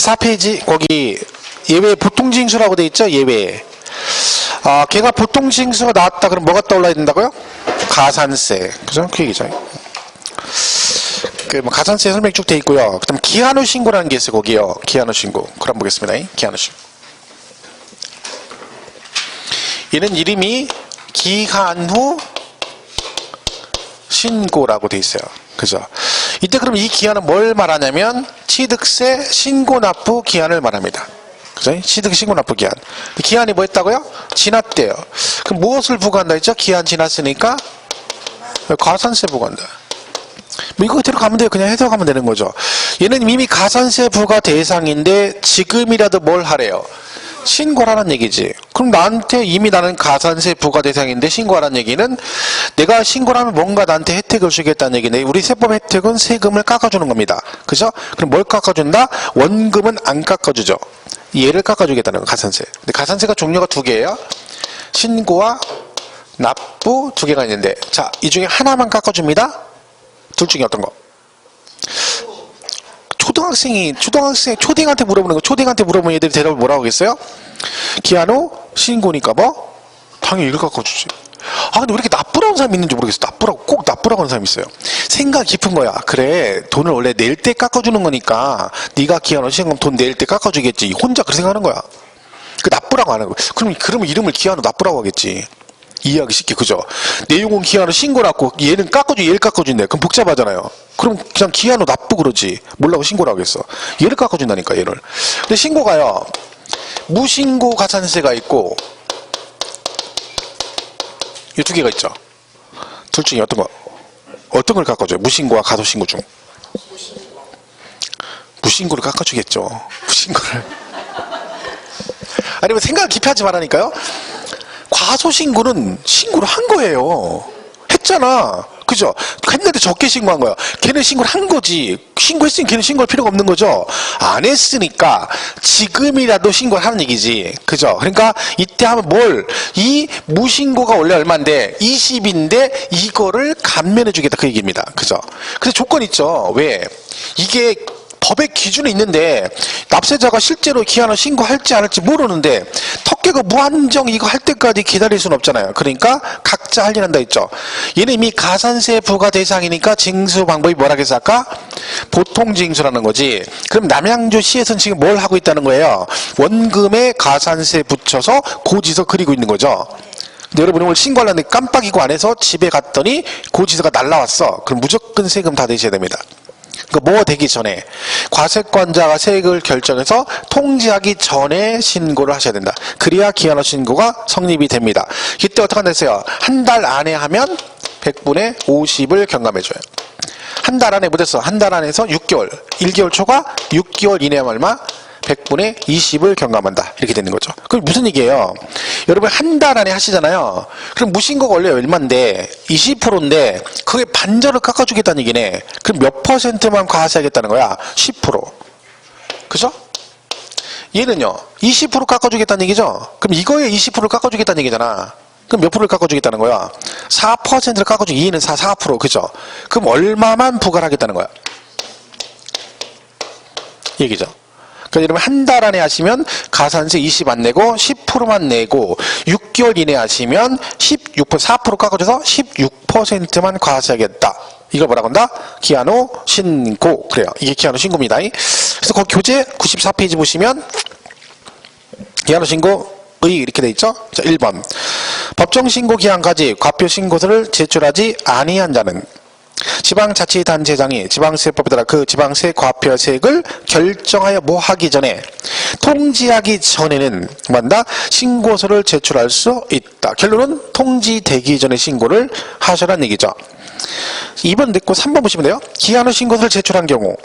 94페이지 거기 예외 보통징수라고 돼 있죠. 예외. 걔가 보통징수가 나왔다 그럼 뭐가 떠올라야 된다고요? 가산세. 그죠? 그 얘기죠. 뭐 가산세 설명이 쭉 돼 있고요. 그 다음 기한 후 신고라는 게 있어요. 거기요. 기한 후 신고. 그럼 보겠습니다. 기한 후 신고. 얘는 이름이 기한 후 신고라고 돼 있어요. 그죠? 이때 그럼 이 기한은 뭘 말하냐면 취득세 신고 납부 기한을 말합니다. 그죠? 취득 신고 납부 기한. 기한이 뭐 했다고요? 지났대요. 그럼 무엇을 부과한다 했죠? 기한 지났으니까 가산세 부과한다. 뭐 이거 그대로 가면 돼요. 그냥 해석하면 되는 거죠. 얘는 이미 가산세 부과 대상인데 지금이라도 뭘 하래요? 신고하라는 얘기지. 그럼 나한테 이미 나는 가산세 부과 대상인데 신고하라는 얘기는 내가 신고를 하면 뭔가 나한테 혜택을 주겠다는 얘기네. 우리 세법 혜택은 세금을 깎아주는 겁니다. 그죠? 그럼 뭘 깎아준다? 원금은 안 깎아주죠. 얘를 깎아주겠다는 거, 가산세. 근데 가산세가 종류가 두 개예요. 신고와 납부 두 개가 있는데, 자, 이 중에 하나만 깎아줍니다. 둘 중에 어떤 거? 초딩한테 물어보는 거, 초딩한테 물어보면 얘들이 대답을 뭐라고 하겠어요? 기한 후 신고니까 뭐? 당연히 이걸 깎아주지. 근데 왜 이렇게 나쁘라는 사람이 있는지 모르겠어. 꼭 나쁘라고 하는 사람이 있어요. 생각 깊은 거야. 그래, 돈을 원래 낼 때 깎아주는 거니까 네가 기한 후 신고 돈 낼 때 깎아주겠지. 혼자 그렇게 생각하는 거야. 그 나쁘라고 하는 거야. 그러면 이름을 기한 후 나쁘라고 하겠지. 이해하기 쉽게. 그죠? 내용은 기한 후 신고라고 얘는 깎아줘, 얘를 깎아준대. 그럼 복잡하잖아요. 그럼 그냥 기한 후 납부 그러지. 뭐라고 신고라고 하겠어. 얘를 깎아준다니까, 얘를. 근데 신고가요, 무신고 가산세가 있고 이 두 개가 있죠. 둘 중에 어떤 걸 깎아줘요? 무신고와 가소신고 중. 무신고를 깎아주겠죠. 무신고를. 아니면 생각을 깊이 하지 말라니까요. 과소신고는 신고를 한 거예요. 했잖아. 그죠? 했는데 적게 신고한 거야. 걔는 신고를 한 거지. 신고했으니 걔는 신고할 필요가 없는 거죠. 안 했으니까 지금이라도 신고를 하는 얘기지. 그죠? 그러니까 이때 하면 이 무신고가 원래 얼마인데 20인데 이거를 감면해 주겠다 그 얘기입니다. 그죠? 그래서 조건 있죠. 왜? 이게 법의 기준이 있는데 납세자가 실제로 기한을 신고할지 안 할지 모르는데 턱개가 무한정 이거 할 때까지 기다릴 수는 없잖아요. 그러니까 각자 할 일 한다 했죠. 얘는 이미 가산세 부과 대상이니까 징수 방법이 뭐라 그랬어 아까? 보통징수라는 거지. 그럼 남양주시에서는 지금 뭘 하고 있다는 거예요? 원금에 가산세 붙여서 고지서 그리고 있는 거죠. 근데 여러분이 오늘 신고하려는데 깜빡이고 안 해서 집에 갔더니 고지서가 날라왔어. 그럼 무조건 세금 다 내셔야 됩니다. 그러니까 뭐 되기 전에 과세권자가 세액을 결정해서 통지하기 전에 신고를 하셔야 된다. 그래야 기한 후 신고가 성립이 됩니다. 이때 어떻게 한다 했어요? 한 달 안에 하면 100분의 50을 경감해줘요. 한 달 안에 못했어. 한 달 안에서 6개월. 1개월 초과 6개월 이내에 얼마? 100분의 20을 경감한다. 이렇게 되는 거죠. 그럼 무슨 얘기예요? 여러분 한 달 안에 하시잖아요. 그럼 무신고가 원래 얼마인데 20%인데 그게 반절을 깎아주겠다는 얘기네. 그럼 몇 %만 과세하겠다는 거야? 10%. 그죠? 얘는요 20% 깎아주겠다는 얘기죠. 그럼 이거에 20%를 깎아주겠다는 얘기잖아. 그럼 몇 프로를 깎아주겠다는 거야? 4%를 깎아주기. 얘는 4%. 그죠? 그럼 얼마만 부과를 하겠다는 거야? 얘기죠. 그러니까 여러분 한 달 안에 하시면 가산세 20 안 내고 10%만 내고 6개월 이내 하시면 16%, 4% 깎아줘서 16%만 과세하겠다. 이걸 뭐라고 한다? 기한 후 신고. 그래요. 이게 기한 후 신고입니다. 그래서 거기 교재 94페이지 보시면 기한 후 신고 이렇게 돼 있죠. 자, 1번 법정신고 기한까지 과표신고서를 제출하지 아니한 자는 지방자치단체장이 지방세법에 따라 그 지방세 과표세액을 결정하여 뭐 하기 전에 통지하기 전에는 뭐한다? 신고서를 제출할 수 있다. 결론은 통지되기 전에 신고를 하셔라는 얘기죠. 2번 듣고 3번 보시면 돼요. 기한 후 신고서를 제출한 경우.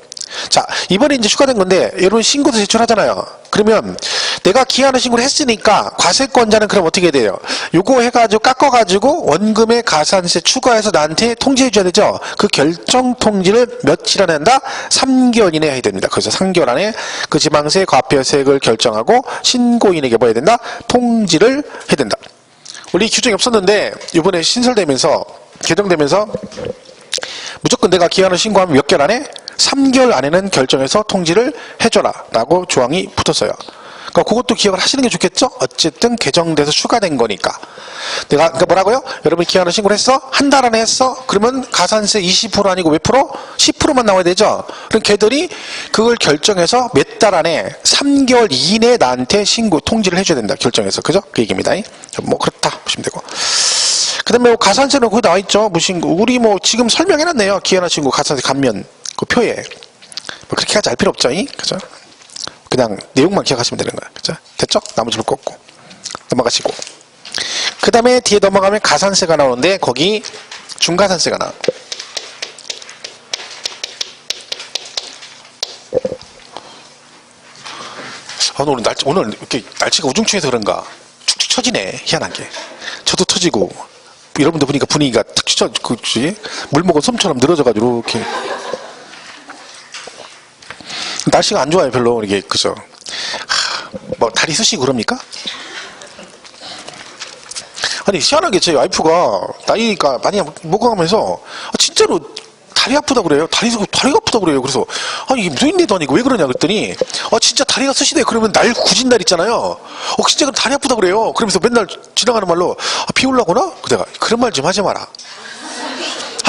자, 이번에 이제 추가된 건데 여러분 신고서 제출하잖아요. 그러면 내가 기한 후 신고를 했으니까 과세권자는 그럼 어떻게 돼요? 요거 해가지고 깎아가지고 원금에 가산세 추가해서 나한테 통지해 줘야 되죠. 그 결정 통지를 며칠 안에 한다? 3개월 이내에 해야 됩니다. 그래서 3개월 안에 그 지방세 과표세액을 결정하고 신고인에게 뭐 해야 된다? 통지를 해야 된다. 원래 이 규정이 없었는데 이번에 신설되면서 개정되면서 무조건 내가 기한을 신고하면 몇 개월 안에? 3개월 안에는 결정해서 통지를 해줘라 라고 조항이 붙었어요. 그러니까 그것도 기억을 하시는 게 좋겠죠? 어쨌든 개정돼서 추가된 거니까. 내가 그러니까 뭐라고요? 여러분이 기한을 신고를 했어? 한 달 안에 했어? 그러면 가산세 20% 아니고 몇 프로? 10%만 나와야 되죠? 그럼 걔들이 그걸 결정해서 몇 달 안에 3개월 이내에 나한테 신고 통지를 해줘야 된다. 결정해서. 그죠? 그 얘기입니다. 뭐 그렇다 보시면 되고. 그 다음에 뭐 가산세는 거기 나와있죠. 무신고. 우리 뭐 지금 설명해놨네요. 기한을 신고 가산세 감면 그 표에. 뭐 그렇게까지 알 필요 없죠. 그죠? 그냥 내용만 기억하시면 되는 거야. 그죠? 됐죠? 나머지는 꽂고 넘어가시고. 그 다음에 뒤에 넘어가면 가산세가 나오는데 거기 중가산세가 나와. 오늘 이렇게 날씨가 우중충해서 그런가 축축 처지네. 희한하게. 저도 터지고 여러분들 보니까 분위기가 탁 쳐져. 물 먹은 솜처럼 늘어져가지고 이렇게. 날씨가 안 좋아요, 별로. 이게, 그죠? 뭐, 다리 쓰시고 그럽니까? 아니, 희한하게 제 와이프가 나이가 많이 먹어가면서, 진짜로 다리 아프다 그래요. 다리가 아프다 그래요. 그래서, 아니, 이게 무인대도 아니고 왜 그러냐 그랬더니, 진짜 다리가 쓰시대. 그러면 날 굳은 날 있잖아요. 진짜 다리 아프다 그래요. 그러면서 맨날 지나가는 말로, 비 올라구나? 내가, 그런 말 좀 하지 마라.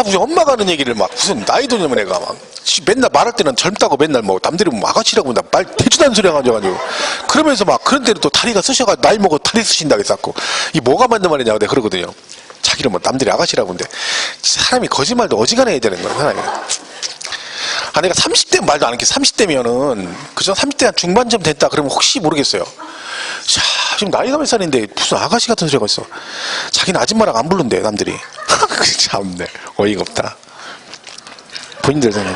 우리 엄마가 하는 얘기를 막 무슨 나이도 냐면 애가 막 맨날 말할 때는 젊다고 맨날 뭐 남들이 뭐 아가씨라고 말 대주단 소리 해가지고 그러면서 막 그런 데로 또 다리가 쓰셔가지고 나이 먹어 다리 쓰신다 그랬었고 이 뭐가 맞는 말이냐고 내가 그러거든요. 자기는 뭐 남들이 아가씨라고 하는데 사람이 거짓말도 어지간해 해야 되는 거야 사람이. 내가 30대 말도 안 했게 30대면은 그죠? 30대 한 중반쯤 됐다 그러면 혹시 모르겠어요. 자, 지금 나이가 몇 살인데 무슨 아가씨 같은 소리가 있어. 자기는 아줌마라고 안 부른대 남들이. 참네 어이가 없다. 본인들 생각.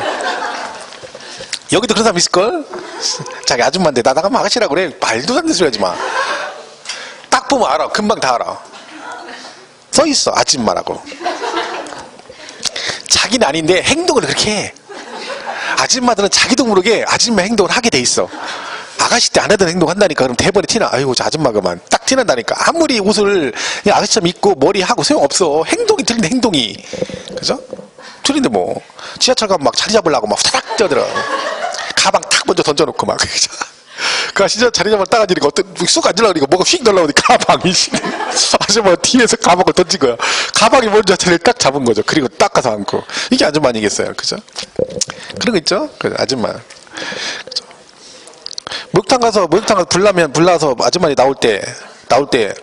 여기도 그런 사람 있을걸? 자기 아줌마인데 나가면 아가씨라고 그래. 말도 안 되는 소리 하지 마. 딱 보면 알아. 금방 다 알아. 써있어 아줌마라고. 자기는 아닌데 행동을 그렇게 해. 아줌마들은 자기도 모르게 아줌마 행동을 하게 돼 있어. 아가씨 때 안 하던 행동 한다니까. 그럼 대번에 티나. 아이고 저 아줌마 그만. 딱 티난다니까. 아무리 옷을 아가씨처럼 입고 머리 하고 소용없어. 행동이 틀린데 행동이. 그죠? 틀린데 뭐. 지하철 가면 막 자리 잡으려고 막 사닥 뛰어들어. 가방 탁 먼저 던져놓고 막. 그 아시죠? 자리 잡아 딱 앉으니까 쑥 앉으려고 그러니까 뭐가 휙 날라오니 가방이. 아줌마 뒤에서 가방을 던진 거야. 가방이 먼저 자리를 딱 잡은 거죠. 그리고 딱 가서 앉고. 이게 아줌마 아니겠어요? 그죠? 그런 거 있죠? 그 아줌마. 그죠? 목욕탕 가서 불나서 아줌마들이 나올 때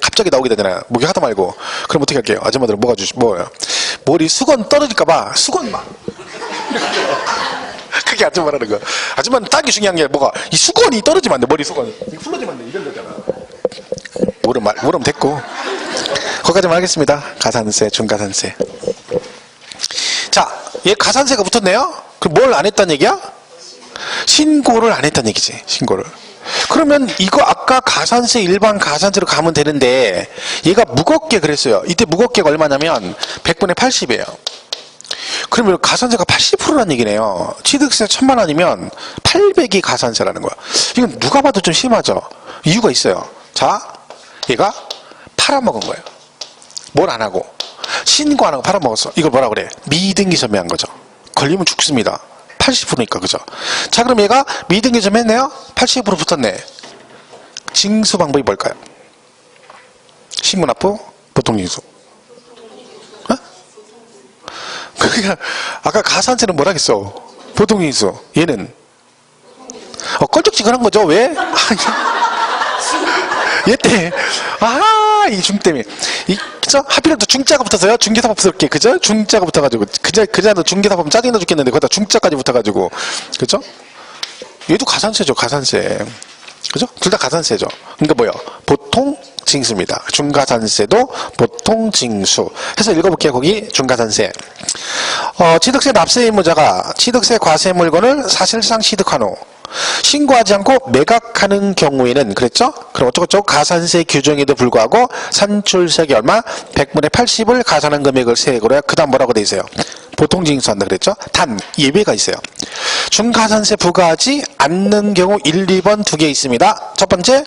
갑자기 나오게 되잖아요. 목욕 하다 말고. 그럼 어떻게 할게요? 아줌마들은 뭐예요? 머리 수건 떨어질까봐 수건 막. 그게 아줌마라는 거야. 아줌마는 딱이 중요한 게 뭐가 이 수건이 떨어지면 안 돼. 머리 수건이 풀어지면 안 돼. 이런 거잖아. 모르면 됐고. 거기까지만 하겠습니다. 가산세, 중가산세. 자, 얘 가산세가 붙었네요. 그럼 뭘 안 했단 얘기야? 신고를 안 했단 얘기지. 신고를. 그러면 이거 아까 가산세 일반 가산세로 가면 되는데 얘가 무겁게 그랬어요. 이때 무겁게가 얼마냐면 100분의 80이에요. 그러면 가산세가 80%라는 얘기네요. 취득세 1000만 원이면 800이 가산세라는 거야. 이건 누가 봐도 좀 심하죠. 이유가 있어요. 자, 얘가 팔아먹은 거예요. 뭘 안 하고 신고 안 하고 팔아먹었어. 이걸 뭐라 그래? 미등기 점유한 거죠. 걸리면 죽습니다. 80%니까 그죠? 자, 그럼 얘가 미등기 점유했네요. 80% 붙었네. 징수 방법이 뭘까요? 신문납부, 보통징수. 그러니까 아까 가산세는 뭐라겠어? 보통징수. 얘는 껄쩍지근한 거죠. 왜? 얘 때 이 중 때문에 그죠? 하필이면 또 중자가 붙어서요. 중개사법스럽게 그죠? 중자가 붙어가지고 그자도 중개사법 짜증나 죽겠는데 거기다 중자까지 붙어가지고 그죠? 얘도 가산세죠. 가산세. 그죠? 둘 다 가산세죠. 그러니까 뭐요? 보통 징수입니다. 중가산세도 보통 징수. 해서 읽어볼게요. 거기 중가산세. 취득세 납세 의무자가 취득세 과세 물건을 사실상 취득한 후 신고하지 않고 매각하는 경우에는 그랬죠? 그럼 어쩌고저쩌고 가산세 규정에도 불구하고 산출세액이 얼마? 100분의 80을 가산한 금액을 세액으로 해야 그 다음 뭐라고 돼 있어요? 보통징수한다 그랬죠? 단 예외가 있어요. 중가산세 부과하지 않는 경우 1, 2번 두 개 있습니다. 첫 번째,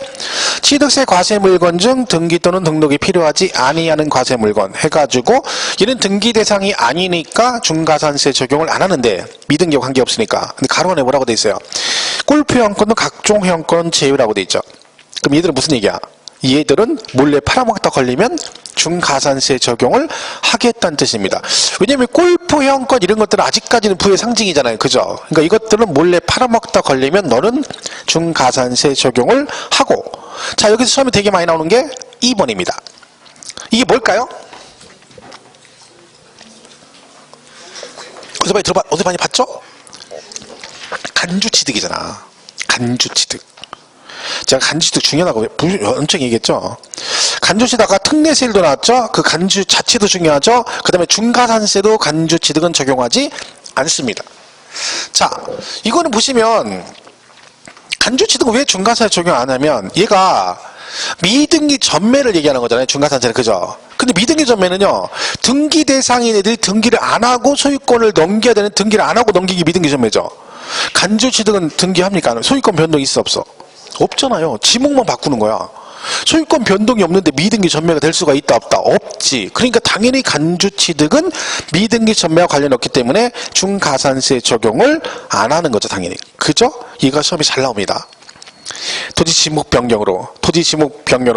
취득세 과세 물건 중 등기 또는 등록이 필요하지 아니하는 과세 물건 해가지고 얘는 등기 대상이 아니니까 중가산세 적용을 안 하는데 미등기 관계없으니까. 근데 가로 안에 뭐라고 돼 있어요? 골프 회원권은 각종 회원권 제외라고 돼 있죠. 그럼 얘들은 무슨 얘기야? 얘들은 몰래 팔아먹다 걸리면 중가산세 적용을 하겠다는 뜻입니다. 왜냐면 골프 회원권 이런 것들은 아직까지는 부의 상징이잖아요. 그죠? 그러니까 이것들은 몰래 팔아먹다 걸리면 너는 중가산세 적용을 하고. 자, 여기서 처음에 되게 많이 나오는 게 2번입니다. 이게 뭘까요? 어디서 많이 봤죠? 간주취득이잖아. 간주취득. 제가 간주취득 중요하다고 엄청 얘기했죠. 간주시다가 특례세일도 나왔죠. 그 간주 자체도 중요하죠. 그 다음에 중가산세도 간주취득은 적용하지 않습니다. 자, 이거는 보시면 간주취득은 왜 중가산세 적용 안 하면 얘가 미등기 전매를 얘기하는 거잖아요. 중가산세는. 그죠? 근데 미등기 전매는요, 등기 대상인 애들이 등기를 안 하고 소유권을 넘겨야 되는, 등기를 안 하고 넘기기 미등기 전매죠. 간주취득은 등기합니까? 소유권 변동이 있어 없어? 없잖아요. 지목만 바꾸는 거야. 소유권 변동이 없는데 미등기 전매가 될 수가 있다 없다? 없지. 그러니까 당연히 간주취득은 미등기 전매와 관련이 없기 때문에 중가산세 적용을 안 하는 거죠. 당연히. 그죠? 이가 시험이 잘 나옵니다. 토지 지목 변경으로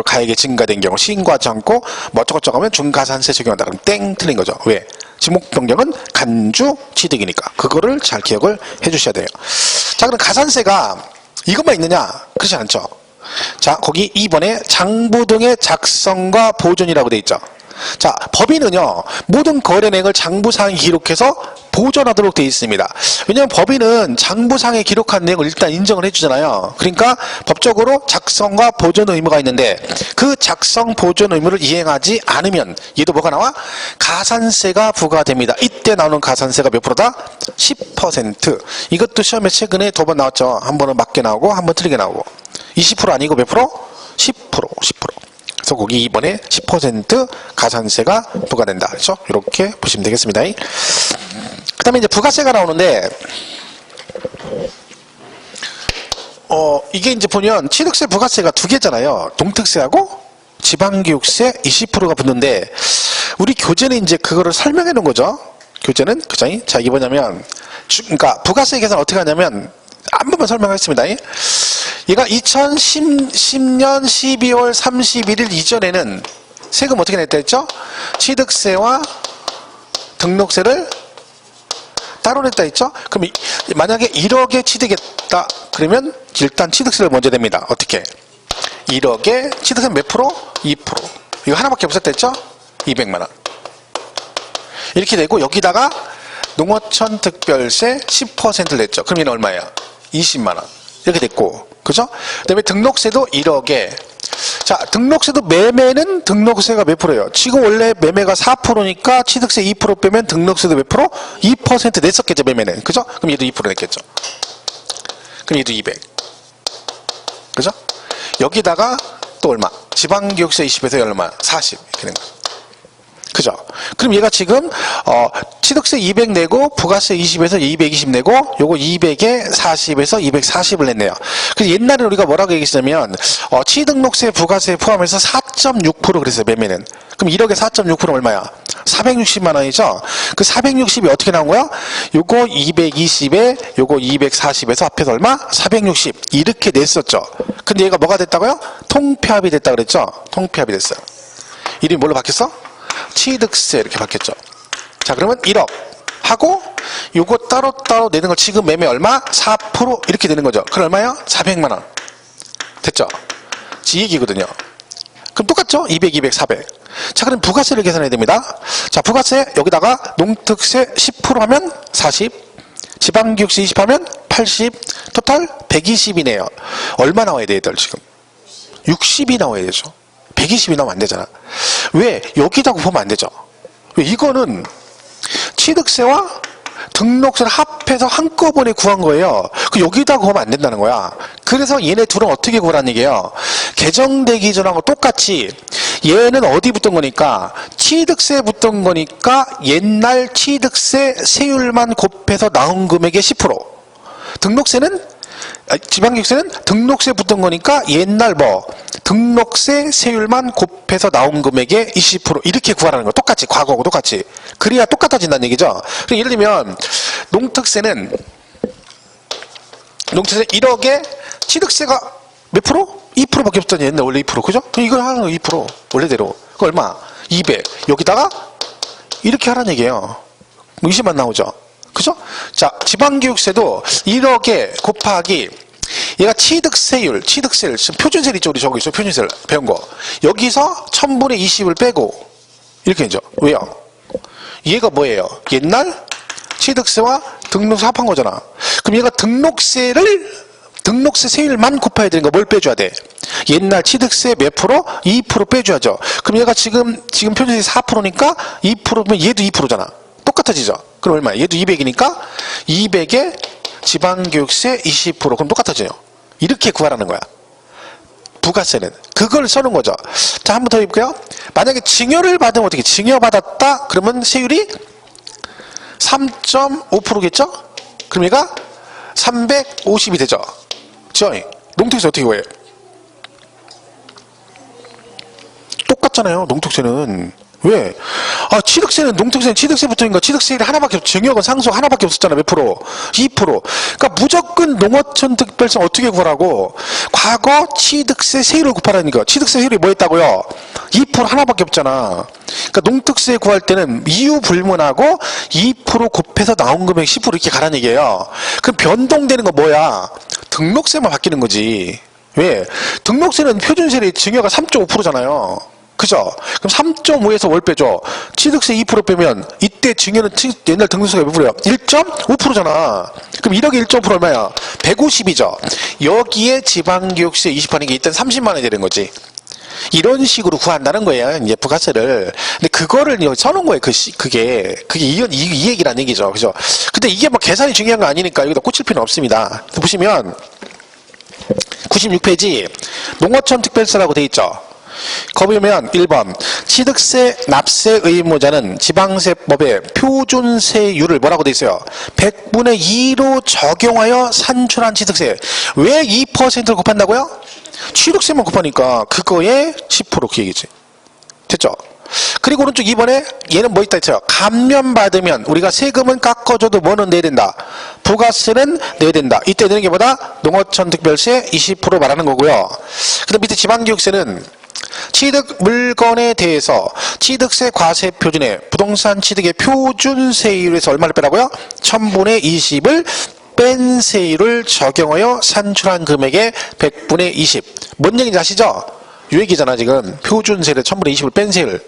가액이 증가된 경우 신고하지 않고 뭐 어쩌고저쩌고 하면 중가산세 적용한다. 그럼 땡 틀린 거죠. 왜? 지목 변경은 간주 취득이니까. 그거를 잘 기억을 해 주셔야 돼요. 자, 그럼 가산세가 이것만 있느냐? 그렇지 않죠. 자, 거기 2번에 장부 등의 작성과 보존이라고 돼 있죠. 자, 법인은요, 모든 거래내역을 장부상에 기록해서 보존하도록 되어 있습니다. 왜냐하면 법인은 장부상에 기록한 내용을 일단 인정을 해주잖아요. 그러니까 법적으로 작성과 보존 의무가 있는데 그 작성 보존 의무를 이행하지 않으면 얘도 뭐가 나와? 가산세가 부과됩니다. 이때 나오는 가산세가 몇 프로다? 10%. 이것도 시험에 최근에 2번 나왔죠. 한 번은 맞게 나오고 한 번 틀리게 나오고. 20% 아니고 몇 프로? 10%. 그래서 거기 2번에 10% 가산세가 부과된다. 그렇죠? 이렇게 보시면 되겠습니다. 그 다음에 이제 부가세가 나오는데, 이게 이제 보면 취득세 부가세가 두 개잖아요. 동특세하고 지방교육세 20%가 붙는데, 우리 교재는 이제 그거를 설명해 놓은 거죠. 교재는, 그죠? 자, 이게 뭐냐면, 그러니까 부가세 계산 어떻게 하냐면, 한 번만 설명하겠습니다. 얘가 2010년 12월 31일 이전에는 세금 어떻게 냈다 했죠? 취득세와 등록세를 따로 냈다 했죠? 그럼 만약에 1억에 취득했다 그러면 일단 취득세를 먼저 냅니다. 어떻게? 1억에 취득세 몇 프로? 2%. 이거 하나밖에 없었다 했죠? 200만원. 이렇게 되고 여기다가 농어촌 특별세 10%를 냈죠. 그럼 얘는 얼마예요? 20만원. 이렇게 됐고, 그죠? 그 다음에 등록세도 1억에. 자, 등록세도 매매는 등록세가 몇 프로예요? 지금 원래 매매가 4%니까 취득세 2% 빼면 등록세도 몇 프로? 2% 냈었겠죠, 매매는. 그죠? 그럼 얘도 2% 냈겠죠. 그럼 얘도 200. 그죠? 여기다가 또 얼마? 지방교육세 20에서 얼마? 40. 이렇게 된 거죠. 그죠? 그럼 얘가 지금 취득세 200 내고 부가세 20에서 220 내고 요거 200에 40에서 240을 냈네요. 그래서 옛날에 우리가 뭐라고 얘기했냐면 취등록세 부가세 포함해서 4.6% 그랬어요. 매매는. 그럼 1억에 4.6% 얼마야? 460만 원이죠? 그 460이 어떻게 나온 거야? 요거 220에 요거 240에서 합해서 얼마? 460 이렇게 냈었죠. 근데 얘가 뭐가 됐다고요? 통폐합이 됐다 그랬죠? 통폐합이 됐어요. 이름이 뭘로 바뀌었어? 취득세 이렇게 바뀌었죠. 자, 그러면 1억 하고 요거 따로따로 내는 걸 지금 매매 얼마? 4% 이렇게 되는 거죠. 그럼 얼마요? 400만원. 됐죠? 이 얘기거든요. 그럼 똑같죠? 200, 200, 400. 자, 그럼 부가세를 계산해야 됩니다. 자, 부가세 여기다가 농특세 10% 하면 40, 지방교육세 20 하면 80, 토탈 120이네요. 얼마 나와야 돼, 얘들 지금? 60이 나와야 되죠. 120이 나오면 안 되잖아. 왜? 여기다가 보면 안 되죠. 왜? 이거는 취득세와 등록세를 합해서 한꺼번에 구한 거예요. 여기다 구하면 안 된다는 거야. 그래서 얘네 둘은 어떻게 구하라는 얘기예요. 개정되기 전하고 똑같이 얘는 어디 붙던 거니까 취득세 붙던 거니까 옛날 취득세 세율만 곱해서 나온 금액의 10%. 지방교육세는 등록세 붙던 거니까 옛날 등록세 세율만 곱해서 나온 금액의 20% 이렇게 구하라는 거야. 똑같이 과거하고 똑같이. 그래야 똑같아진다는 얘기죠. 예를 들면 농특세는 1억에 취득세가 몇 프로? 2%밖에 없잖아요. 옛날 원래 2%. 그죠? 그럼 이걸 하는 거 2%. 원래대로. 그 얼마? 200. 여기다가 이렇게 하라는 얘기예요. 20만 나오죠. 그죠? 자, 지방교육세도 1억에 곱하기 얘가 취득세를 지금 표준세를 있죠. 우리 저거 있죠. 표준세를 배운 거. 여기서 1000분의 20을 빼고 이렇게 되죠. 왜요? 얘가 뭐예요? 옛날 취득세와 등록세 합한 거잖아. 그럼 얘가 등록세 세율만 곱해야 되는 거 뭘 빼줘야 돼? 옛날 취득세 몇 프로? 2% 빼줘야죠. 그럼 얘가 지금 표준세 4%니까 2%면 얘도 2%잖아. 똑같아지죠? 그럼 얼마야? 얘도 200이니까 200에 지방교육세 20% 그럼 똑같아져요. 이렇게 구하라는 거야. 부가세는. 그걸 써놓은 거죠. 자, 한 번 더 해볼게요. 만약에 증여를 받으면 어떻게? 증여받았다? 그러면 세율이 3.5%겠죠? 그럼 얘가 350이 되죠. 그죠? 농특세 어떻게 구해요? 똑같잖아요. 농특세는. 왜? 취득세는 농특세는 취득세부터인가 취득세율이 하나밖에 증여건 상속 하나밖에 없었잖아. 몇 프로? 2%. 그러니까 무조건 농어촌 특별세 어떻게 구하라고? 과거 취득세 세율을 곱하라니까. 취득세 세율이 뭐였다고요? 2% 하나밖에 없잖아. 그러니까 농특세 구할 때는 이유 불문하고 2% 곱해서 나온 금액 10% 이렇게 가라는 얘기예요. 그럼 변동되는 거 뭐야? 등록세만 바뀌는 거지. 왜? 등록세는 표준세율이 증여가 3.5%잖아요. 그죠? 그럼 3.5에서 뭘 빼줘? 취득세 2% 빼면 이때 증여는 옛날 등록세가 몇 프로야? 1.5%잖아. 그럼 1억에 1.5% 얼마야? 150이죠. 여기에 지방교육세 20%하는 게 일단 30만 원이 되는 거지. 이런 식으로 구한다는 거예요. 이제 부가세를. 근데 그거를 써놓은 거예요. 그게 이 얘기란 얘기죠. 그죠? 근데 이게 뭐 계산이 중요한 거 아니니까 여기다 꽂힐 필요는 없습니다. 보시면 96페이지 농어촌 특별세라고 돼 있죠. 거기 보면 1번 취득세 납세 의무자는 지방세법의 표준세율을 뭐라고 돼 있어요? 100분의 2로 적용하여 산출한 취득세. 왜 2%를 곱한다고요? 취득세만 곱하니까 그거에 10% 그 얘기지. 됐죠? 그리고 오른쪽 2번에 얘는 뭐 있다 했어요? 감면받으면 우리가 세금은 깎아줘도 뭐는 내야 된다? 부가세는 내야 된다. 이때 내는 게 뭐다? 농어촌 특별세 20% 말하는 거고요. 그 다음 밑에 지방교육세는 취득 물건에 대해서 취득세 과세 표준에 부동산 취득의 표준세율에서 얼마를 빼라고요? 1000분의 20을 뺀 세율을 적용하여 산출한 금액의 100분의 20. 뭔 얘기인지 아시죠? 요 얘기잖아 지금. 표준세를 1000분의 20을 뺀 세율.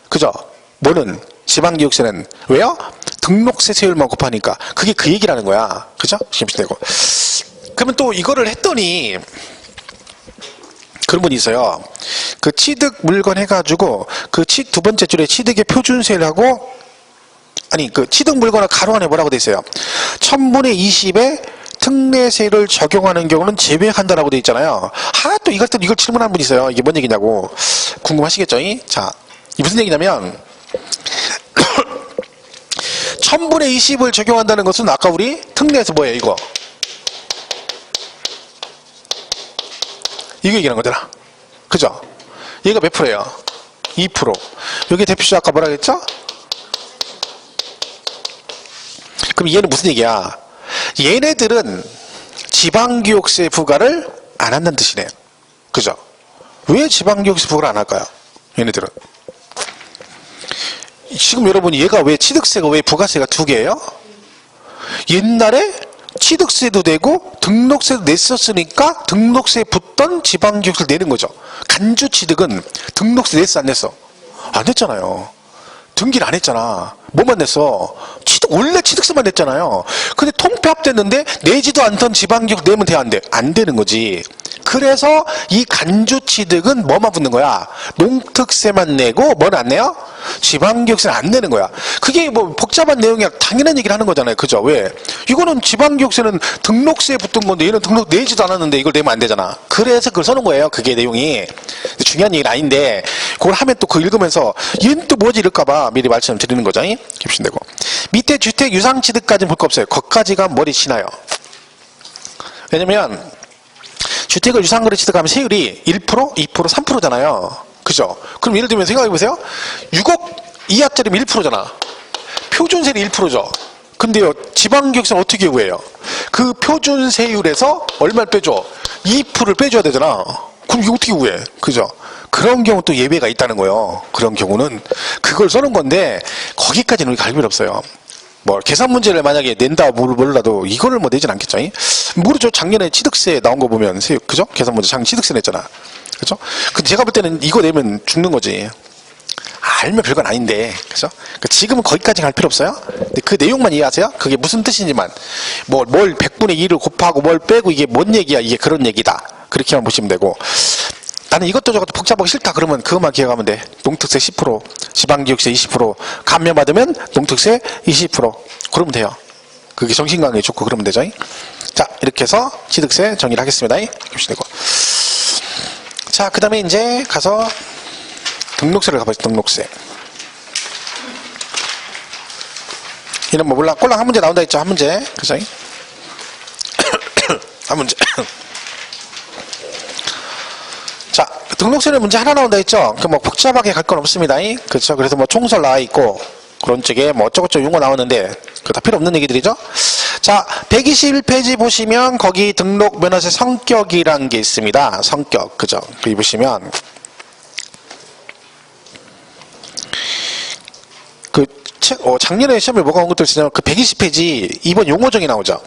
그죠? 뭐는? 지방교육세는. 왜요? 등록세 세율만 곱하니까. 그게 그 얘기라는 거야. 그죠? 되고. 그러면 또 이거를 했더니 그런 분이 있어요. 그 취득 물건 해가지고 그 두 번째 줄에 취득의 표준세를 하고 그 취득 물건을 가로 안에 뭐라고 돼 있어요? 1000분의 20에 특례세를 적용하는 경우는 제외한다라고 돼 있잖아요. 또 이걸 질문하는 분이 있어요. 이게 뭔 얘기냐고 궁금하시겠죠? 자, 이 무슨 얘기냐면 1000분의 20을 적용한다는 것은 아까 우리 특례에서 뭐예요? 이거 얘기하는 거잖아. 그죠? 얘가 몇 프로예요? 2%. 여기 대표주 아까 뭐라 그랬죠? 그럼 얘는 무슨 얘기야? 얘네들은 지방교육세 부과를 안 한다는 뜻이네요. 그죠? 왜 지방교육세 부과를 안 할까요? 얘네들은. 지금 여러분이 얘가 왜 취득세가 왜 부가세가 두 개예요? 옛날에 취득세도 내고 등록세도 냈었으니까 등록세에 붙던 지방교육세를 내는 거죠. 간주취득은 등록세 냈어 안 냈어? 안 냈잖아요. 등기를 안 했잖아. 뭐만 냈어? 원래 취득세만 냈잖아요. 근데 통폐합됐는데 내지도 않던 지방교육 내면 돼 안 돼? 안 되는 거지. 그래서 이 간주취득은 뭐만 붙는 거야? 농특세만 내고 뭐는 안 내요? 지방기업세는 안 내는 거야. 그게 뭐 복잡한 내용이야. 당연한 얘기를 하는 거잖아요. 그죠? 왜? 이거는 지방기업세는 등록세에 붙은 건데 얘는 등록 내지도 않았는데 이걸 내면 안 되잖아. 그래서 그걸 써놓은 거예요. 그게 내용이. 중요한 얘기는 아닌데 그걸 하면 또 그거 읽으면서 얘는 또 뭐지 이럴까봐 미리 말씀 드리는 거죠. 깁신되고. 밑에 주택 유상취득까지는 볼 거 없어요. 거기까지가 머리 치나요. 왜냐면 주택을 유상거래 취득하면 세율이 1%, 2%, 3%잖아요. 그죠? 그럼 예를 들면 생각해보세요. 6억 이하짜리면 1%잖아. 표준세율이 1%죠. 근데요, 지방기업세는 어떻게 구해요? 그 표준세율에서 얼마를 빼줘? 2%를 빼줘야 되잖아. 그럼 이거 어떻게 구해? 그죠? 그런 경우 또 예외가 있다는 거예요. 그런 경우는 그걸 써놓은 건데 거기까지는 우리가 갈 필요 없어요. 뭐 계산 문제를 만약에 낸다 몰라도 이거를 뭐 내진 않겠죠. 모르죠. 작년에 취득세 나온 거 보면 그죠? 계산 문제 작년 취득세 냈잖아. 그죠? 근데 제가 볼 때는 이거 내면 죽는 거지. 알면 별건 아닌데, 그죠? 그러니까 지금은 거기까지 갈 필요 없어요. 근데 그 내용만 이해하세요. 그게 무슨 뜻인지만. 뭘 100분의 2를 곱하고 뭘 빼고 이게 뭔 얘기야? 이게 그런 얘기다. 그렇게만 보시면 되고. 나는 이것도 저것도 복잡하고 싫다 그러면 그것만 기억하면 돼. 농특세 10%, 지방기업세 20%, 감면받으면 농특세 20%. 그러면 돼요. 그게 정신건강에 좋고 그러면 되죠. 자, 이렇게 해서 취득세 정리를 하겠습니다. 되고. 자, 그 다음에 이제 가서 등록세를 가보죠. 등록세. 이런 뭐 몰라. 꼴랑 한 문제 나온다 했죠. 한 문제. 그죠? 한 문제. 자, 등록세는 문제 하나 나온다 했죠. 그 뭐 복잡하게 갈 건 없습니다. 그렇죠. 그래서 뭐 총설 나와 있고 그런 쪽에 뭐 어쩌고저쩌고 용어 나오는데 그거 다 필요 없는 얘기들이죠. 자, 121페이지 보시면 거기 등록 면허세 성격이란 게 있습니다. 성격. 그죠? 여기 보시면 그 책, 작년에 시험에 뭐가 온 것들 있으냐면 그 120페이지 이번 용어정이 나오죠.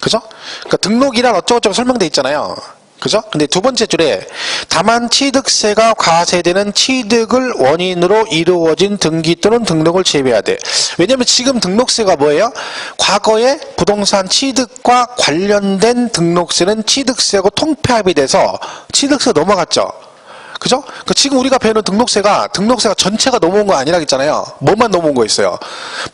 그죠? 그러니까 등록이란 어쩌고저쩌고 설명돼 있잖아요. 그죠? 근데 두 번째 줄에 다만 취득세가 과세되는 취득을 원인으로 이루어진 등기 또는 등록을 제외해야 돼. 왜냐면 지금 등록세가 뭐예요? 과거에 부동산 취득과 관련된 등록세는 취득세하고 통폐합이 돼서 취득세 넘어갔죠. 그죠? 그러니까 지금 우리가 배우는 등록세가 전체가 넘어온 거 아니라 했잖아요. 뭐만 넘어온 거 있어요?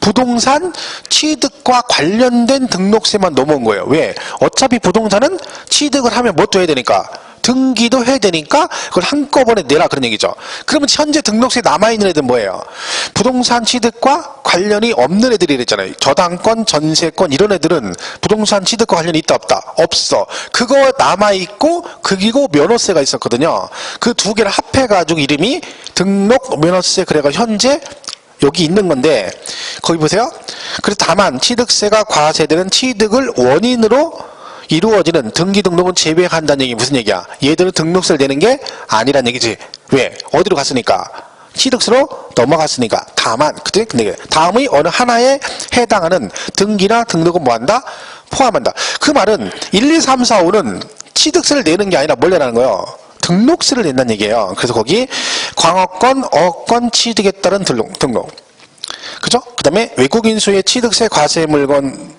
부동산 취득과 관련된 등록세만 넘어온 거예요. 왜? 어차피 부동산은 취득을 하면 뭣도 해야 되니까 등기도 해야 되니까 그걸 한꺼번에 내라 그런 얘기죠. 그러면 현재 등록세에 남아있는 애들은 뭐예요? 부동산 취득과 관련이 없는 애들이 이랬잖아요. 저당권, 전세권 이런 애들은 부동산 취득과 관련이 있다 없다? 없어. 그거 남아있고 그리고 면허세가 있었거든요. 그 두 개를 합해가지고 이름이 등록 면허세 그래가지고 현재 여기 있는 건데 거기 보세요. 그래서 다만 취득세가 과세되는 취득을 원인으로 이루어지는 등기 등록은 제외한다는 얘기 무슨 얘기야? 얘들은 등록세를 내는 게 아니란 얘기지. 왜? 어디로 갔으니까? 취득세로 넘어갔으니까. 다만 근데 다음의 어느 하나에 해당하는 등기나 등록은 뭐한다? 포함한다. 그 말은 1, 2, 3, 4, 5는 취득세를 내는 게 아니라 뭘 내라는 거예요? 등록세를 낸다는 얘기예요. 그래서 거기 광어권, 어권 취득에 따른 등록. 그죠? 그 다음에 외국인 수의 취득세 과세 물건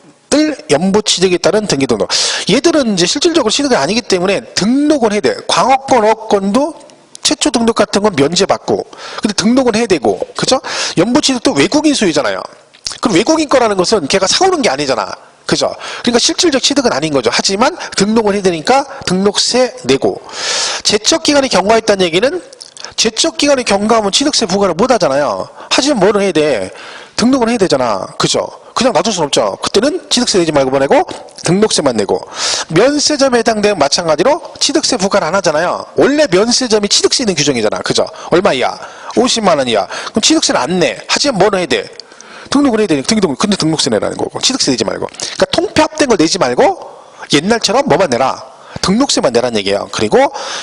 연부 취득에 따른 등기 등록. 얘들은 이제 실질적으로 취득이 아니기 때문에 등록은 해야 돼. 광어권, 어권도 최초 등록 같은 건 면제받고. 근데 등록은 해야 되고. 그죠? 연부 취득도 외국인 수유잖아요. 그럼 외국인 거라는 것은 걔가 사오는 게 아니잖아. 그죠? 그러니까 실질적 취득은 아닌 거죠. 하지만 등록을 해야 되니까 등록세 내고. 제척기간이 경과했다는 얘기는 제척기간이 경과하면 취득세 부과를 못 하잖아요. 하지만 뭐를 해야 돼? 등록을 해야 되잖아. 그죠? 그냥 놔둘 순 없죠. 그때는 취득세 내지 말고 보내고 등록세만 내고. 면세점에 해당되는 마찬가지로 취득세 부과를 안 하잖아요. 원래 면세점이 취득세 있는 규정이잖아. 그죠? 얼마 이하? 50만 원 이하. 그럼 취득세를 안 내. 하지만 뭐는 해야 돼? 등록을 해야 되니까 근데 등록세 내라는 거고. 취득세 내지 말고. 그러니까 통폐합된 걸 내지 말고 옛날처럼 뭐만 내라? 등록세만 내라는 얘기예요. 그리고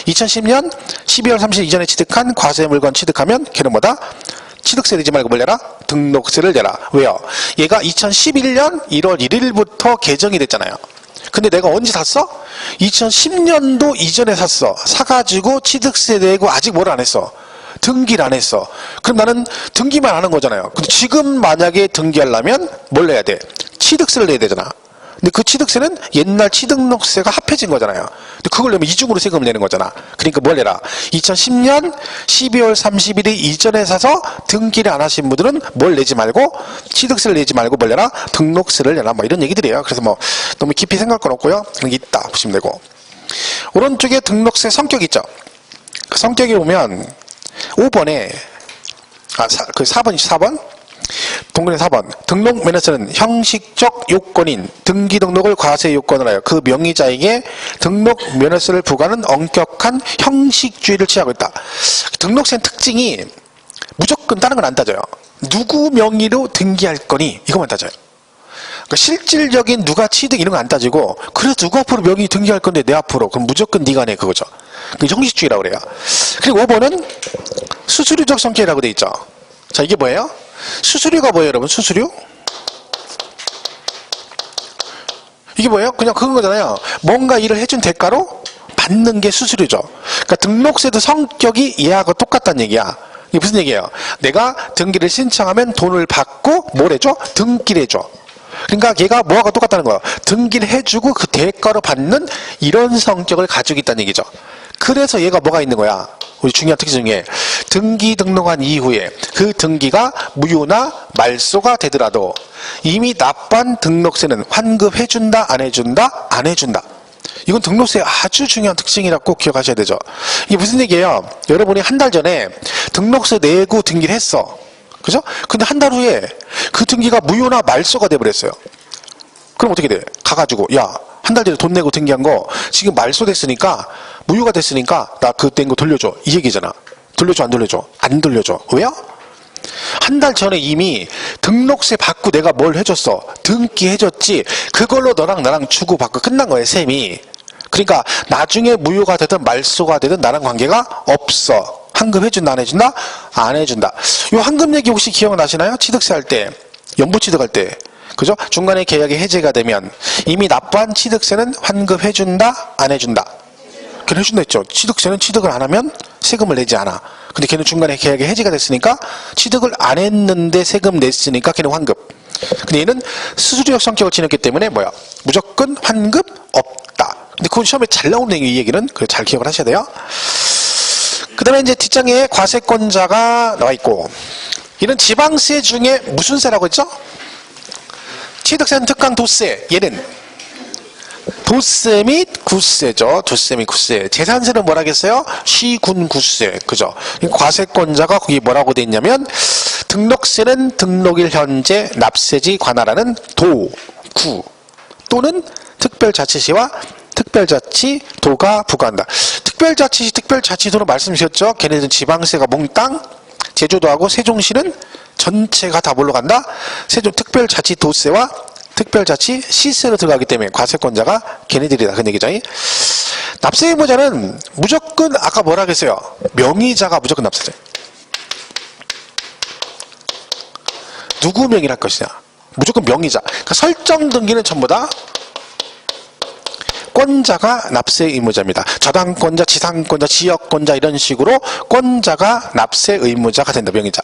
2010년 12월 30일 이전에 취득한 과세 물건 취득하면 걔는 뭐다? 취득세 내지 말고 뭘 내라? 등록세를 내라. 왜요? 얘가 2011년 1월 1일부터 개정이 됐잖아요. 근데 내가 언제 샀어? 2010년도 이전에 샀어. 사가지고 취득세 내고 아직 뭘 안 했어? 등기를 안 했어. 그럼 나는 등기만 하는 거잖아요. 근데 지금 만약에 등기하려면 뭘 내야 돼? 취득세를 내야 되잖아. 근데 그 취득세는 옛날 취등록세가 합해진 거잖아요. 근데 그걸 내면 이중으로 세금을 내는 거잖아. 그러니까 뭘 내라? 2010년 12월 30일이 이전에 사서 등기를 안 하신 분들은 뭘 내지 말고, 취득세를 내지 말고 뭘 내라? 등록세를 내라. 뭐 이런 얘기들이에요. 그래서 뭐 너무 깊이 생각할 건 없고요. 그냥 있다 보시면 되고. 오른쪽에 등록세 성격 있죠. 그 성격에 보면 5번에 그 4번 동그라미 4번. 등록 면허세는 형식적 요건인 등기 등록을 과세 요건으로 하여 그 명의자에게 등록 면허세를 부과하는 엄격한 형식주의를 취하고 있다. 등록세는 특징이 무조건 다른 건 안 따져요. 누구 명의로 등기할 거니 이것만 따져요. 그러니까 실질적인 누가 취득 이런 거 안 따지고, 그래서 누구 앞으로 명의 등기할 건데 내 앞으로, 그럼 무조건 네가 내, 그거죠. 그 형식주의라고 그래요. 그리고 5번은 수수료적 성격이라고 돼 있죠. 자, 이게 뭐예요? 수수료가 뭐예요, 여러분? 수수료? 이게 뭐예요? 그냥 그런 거잖아요. 뭔가 일을 해준 대가로 받는 게 수수료죠. 그러니까 등록세도 성격이 얘하고 똑같다는 얘기야. 이게 무슨 얘기예요? 내가 등기를 신청하면 돈을 받고 뭘 해줘? 등기를 해줘. 그러니까 걔가 뭐하고 똑같다는 거야. 등기를 해주고 그 대가로 받는 이런 성격을 가지고 있다는 얘기죠. 그래서 얘가 뭐가 있는 거야? 우리 중요한 특징 중에 등기 등록한 이후에 그 등기가 무효나 말소가 되더라도 이미 납부한 등록세는 환급해준다, 안 해준다? 안 해준다. 이건 등록세의 아주 중요한 특징이라고 꼭 기억하셔야 되죠. 이게 무슨 얘기예요? 여러분이 한 달 전에 등록세 내고 등기를 했어. 그죠? 근데 한 달 후에 그 등기가 무효나 말소가 돼버렸어요. 그럼 어떻게 돼? 가가지고, 야, 한 달 전에 돈 내고 등기한 거 지금 말소됐으니까, 무효가 됐으니까 나 그때 거 돌려줘. 이 얘기잖아. 돌려줘, 안 돌려줘? 안 돌려줘. 왜요? 한 달 전에 이미 등록세 받고 내가 뭘 해줬어? 등기해줬지. 그걸로 너랑 나랑 주고받고 끝난 거예요, 셈이. 그러니까 나중에 무효가 되든 말소가 되든 나랑 관계가 없어. 환급해준다, 안 해준다? 안 해준다. 요 환급 얘기 혹시 기억나시나요? 취득세 할 때, 연부 취득할 때. 그죠? 중간에 계약이 해제가 되면 이미 납부한 취득세는 환급해준다, 안 해준다? 걔는 해준다 했죠. 취득세는 취득을 안 하면 세금을 내지 않아. 근데 걔는 중간에 계약이 해제가 됐으니까 취득을 안 했는데 세금 냈으니까 걔는 환급. 근데 얘는 수수료적 성격을 지녔기 때문에 뭐야? 무조건 환급 없다. 근데 그건 시험에 잘 나오는 이 얘기는 잘 기억을 하셔야 돼요. 그 다음에 이제 뒷장에 과세권자가 나와 있고, 이는 지방세 중에 무슨 세라고 했죠? 취득세는 특강 도세, 얘는 도세 및 굿세죠. 도세 및 굿세. 재산세는 뭐라겠어요? 시군 굿세. 그죠? 과세권자가 거기 뭐라고 돼 있냐면, 등록세는 등록일 현재 납세지 관할하는 도, 구 또는 특별자치시와 특별자치도가 부과한다. 특별자치시, 특별자치도는 말씀드렸죠. 걔네들은 지방세가 몽땅, 제주도하고 세종시는 전체가 다 뭘로 간다? 세종 특별자치도세와 특별자치시세로 들어가기 때문에 과세권자가 걔네들이다. 그 얘기죠. 납세 의무자는 무조건 아까 뭐라 그랬어요? 명의자가 무조건 납세자. 누구 명의를 할 것이냐? 무조건 명의자. 그러니까 설정 등기는 전부 다 권자가 납세 의무자입니다. 저당권자, 지상권자, 지역권자 이런 식으로 권자가 납세 의무자가 된다. 명의자.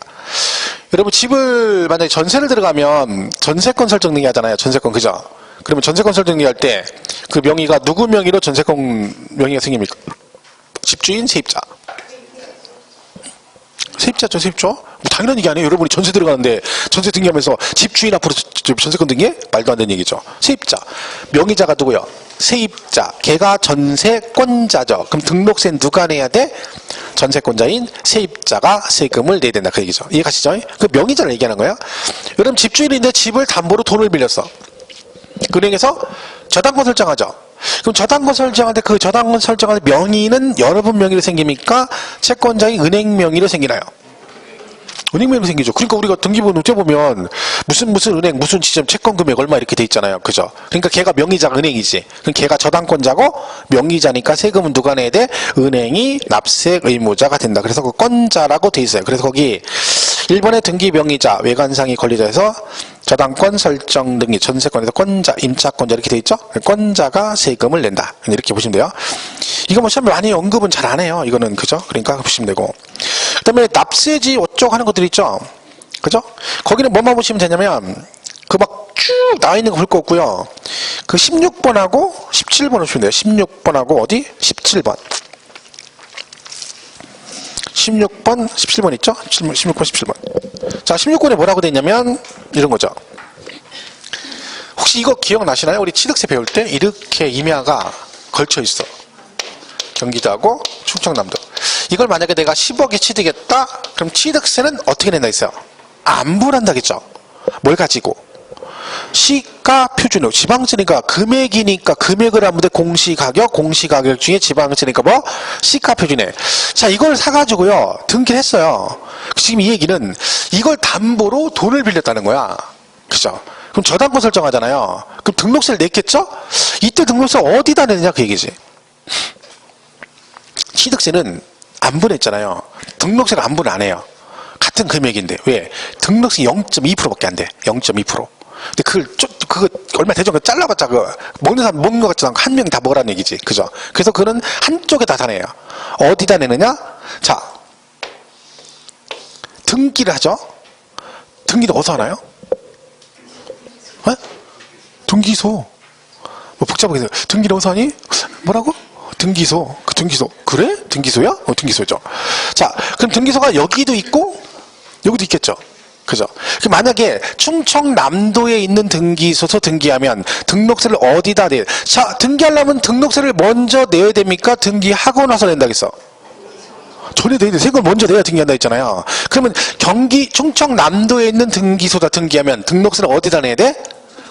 여러분 집을 만약에 전세를 들어가면 전세권 설정 등기 하잖아요. 전세권, 그죠? 그러면 전세권 설정 등기 할 때 그 명의가 누구 명의로 전세권 명의가 생깁니까? 집주인, 세입자. 세입자죠, 세입자. 뭐 당연한 얘기 아니에요. 여러분이 전세 들어가는데 전세 등기하면서 집주인 앞으로 전세권 등기해? 말도 안 되는 얘기죠. 세입자. 명의자가 누구요? 세입자. 걔가 전세권자죠. 그럼 등록세는 누가 내야 돼? 전세권자인 세입자가 세금을 내야 된다. 그 얘기죠. 이해가시죠? 그 명의자를 얘기하는 거예요. 여러분 집주인인데 집을 담보로 돈을 빌렸어. 은행에서 저당권 설정하죠. 그럼 저당권 설정할 때 그 저당권 설정할 때 명의는 여러분 명의로 생깁니까? 채권자인 은행 명의로 생기나요? 은행 명의로 생기죠. 그러니까 우리가 등기부는 떼보면 무슨 은행 무슨 지점 채권 금액 얼마 이렇게 돼 있잖아요. 그죠? 그러니까 걔가 명의자가 은행이지. 그럼 걔가 저당권자고 명의자니까 세금은 누가 내야 돼? 은행이 납세 의무자가 된다. 그래서 그 권자라고 돼 있어요. 그래서 거기 1번의 등기 명의자 외관상의 권리자에서 저당권 설정 등기 전세권에서 권자 임차권자 이렇게 돼 있죠. 권자가 세금을 낸다. 이렇게 보시면 돼요. 이거 뭐 시험에 많이 언급은 잘 안 해요. 이거는 그죠? 그러니까 보시면 되고. 그다음에 납세지 어쩌고 하는 것들 있죠. 그죠? 거기는 뭐만 보시면 되냐면 그 막 쭉 나와 있는 거 볼 거 없고요. 그 16번하고 17번 오시면 돼요. 16번하고 어디? 17번. 16번, 17번 있죠? 16번, 17번. 자, 16번에 뭐라고 돼 있냐면 이런 거죠. 혹시 이거 기억나시나요? 우리 취득세 배울 때 이렇게 임야가 걸쳐 있어. 경기도하고 충청남도. 이걸 만약에 내가 10억에 취득했다? 그럼 취득세는 어떻게 낸다 했어요? 안분한다겠죠? 뭘 가지고? 시가 표준으로 지방세니까 금액이니까 금액을 하면 공시가격, 공시가격 중에 지방세니까 뭐? 시가 표준에. 자, 이걸 사가지고요 등기를 했어요. 지금 이 얘기는 이걸 담보로 돈을 빌렸다는 거야. 그죠? 그럼 저당권 설정하잖아요. 그럼 등록세를 냈겠죠? 이때 등록세 어디다 내느냐 그 얘기지. 취득세는 안분했잖아요. 등록세를 안분 안 해요. 같은 금액인데 왜? 등록세 0.2%밖에 안 돼. 0.2%. 근데 그거 얼마 되죠? 잘라봤자 먹는 사람 먹는 것 같지도 않고 한 명이 다 먹으라는 얘기지. 그죠? 그래서 그는 한쪽에다 다 내요. 어디다 내느냐? 자, 등기를 하죠. 등기는 어디서 하나요? 에? 등기소. 뭐 복잡하게 등기를 어디서 하니? 뭐라고? 등기소. 그 등기소. 그래? 등기소야? 등기소죠. 자, 그럼 등기소가 여기도 있고 여기도 있겠죠. 그죠? 만약에 충청남도에 있는 등기소서 등기하면 등록세를 어디다 내? 자, 등기하려면 등록세를 먼저 내야 됩니까? 등기하고 나서 낸다겠어. 전에 내야 돼. 세금을 먼저 내야 등기한다 했잖아요. 그러면 충청남도에 있는 등기소다 등기하면 등록세를 어디다 내야 돼?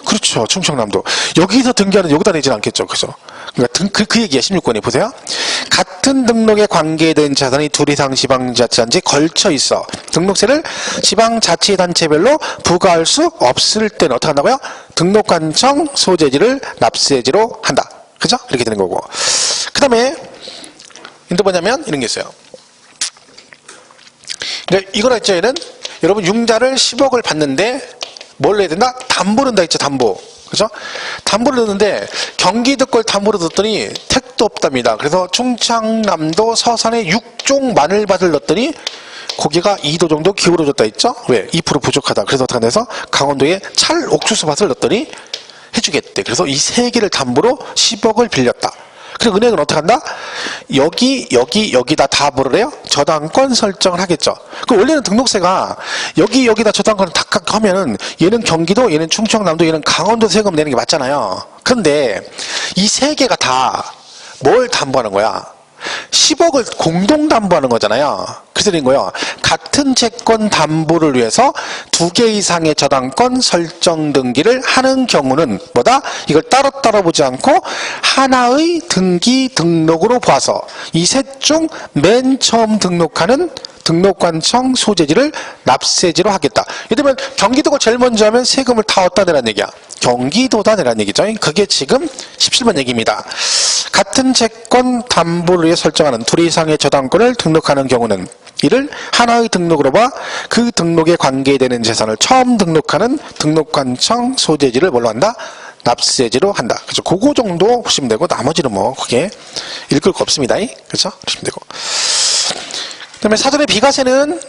그렇죠. 충청남도. 여기서 등기하는 여기다 내진 않겠죠. 그죠? 그러니까 그 얘기야. 16권에 보세요. 같은 등록에 관계된 자산이 둘 이상 지방자치단체에 걸쳐 있어. 등록세를 지방자치단체별로 부과할 수 없을 때는 어떻게 한다고요? 등록관청 소재지를 납세지로 한다. 그죠? 이렇게 되는 거고. 그 다음에 또 뭐냐면 이런 게 있어요. 이거라 했죠. 얘는 여러분 융자를 10억을 받는데 뭘 해야 된다? 담보를 넣는다 했죠. 담보. 그죠? 담보를 넣는데 경기도 걸 담보로 넣었더니 택도 없답니다. 그래서 충청남도 서산에 6종 마늘밭을 넣었더니 고기가 2도 정도 기울어졌다 했죠? 왜? 2% 부족하다. 그래서 어떻게 해서 강원도에 찰 옥수수밭을 넣었더니 해주겠대. 그래서 이 세 개를 담보로 10억을 빌렸다. 그리고 은행은 어떻게 한다? 여기다 다 뭐를 해요? 저당권 설정을 하겠죠. 그 원래는 등록세가 여기다 저당권을 다 하면은 얘는 경기도, 얘는 충청남도, 얘는 강원도 세금 내는 게 맞잖아요. 그런데 이 세 개가 다 뭘 담보하는 거야? 10억을 공동 담보하는 거잖아요. 그래서 된 거예요. 같은 채권 담보를 위해서 2개 이상의 저당권 설정 등기를 하는 경우는 뭐다? 이걸 따로 보지 않고 하나의 등기 등록으로 봐서 이 셋 중 맨 처음 등록하는 등록관청 소재지를 납세지로 하겠다. 예를 들면 경기도가 제일 먼저 하면 세금을 다 어디다 내라는 얘기야? 경기도다 내라는 얘기죠. 그게 지금 17번 얘기입니다. 같은 채권 담보를 위해 설정하는 둘 이상의 저당권을 등록하는 경우는 이를 하나의 등록으로 봐 그 등록에 관계되는 재산을 처음 등록하는 등록관청 소재지를 뭘로 한다? 납세지로 한다. 그죠? 그거 정도 보시면 되고 나머지는 뭐 그게 읽을 거 없습니다. 그죠? 보시면 되고. 그 다음에 사전의 비과세는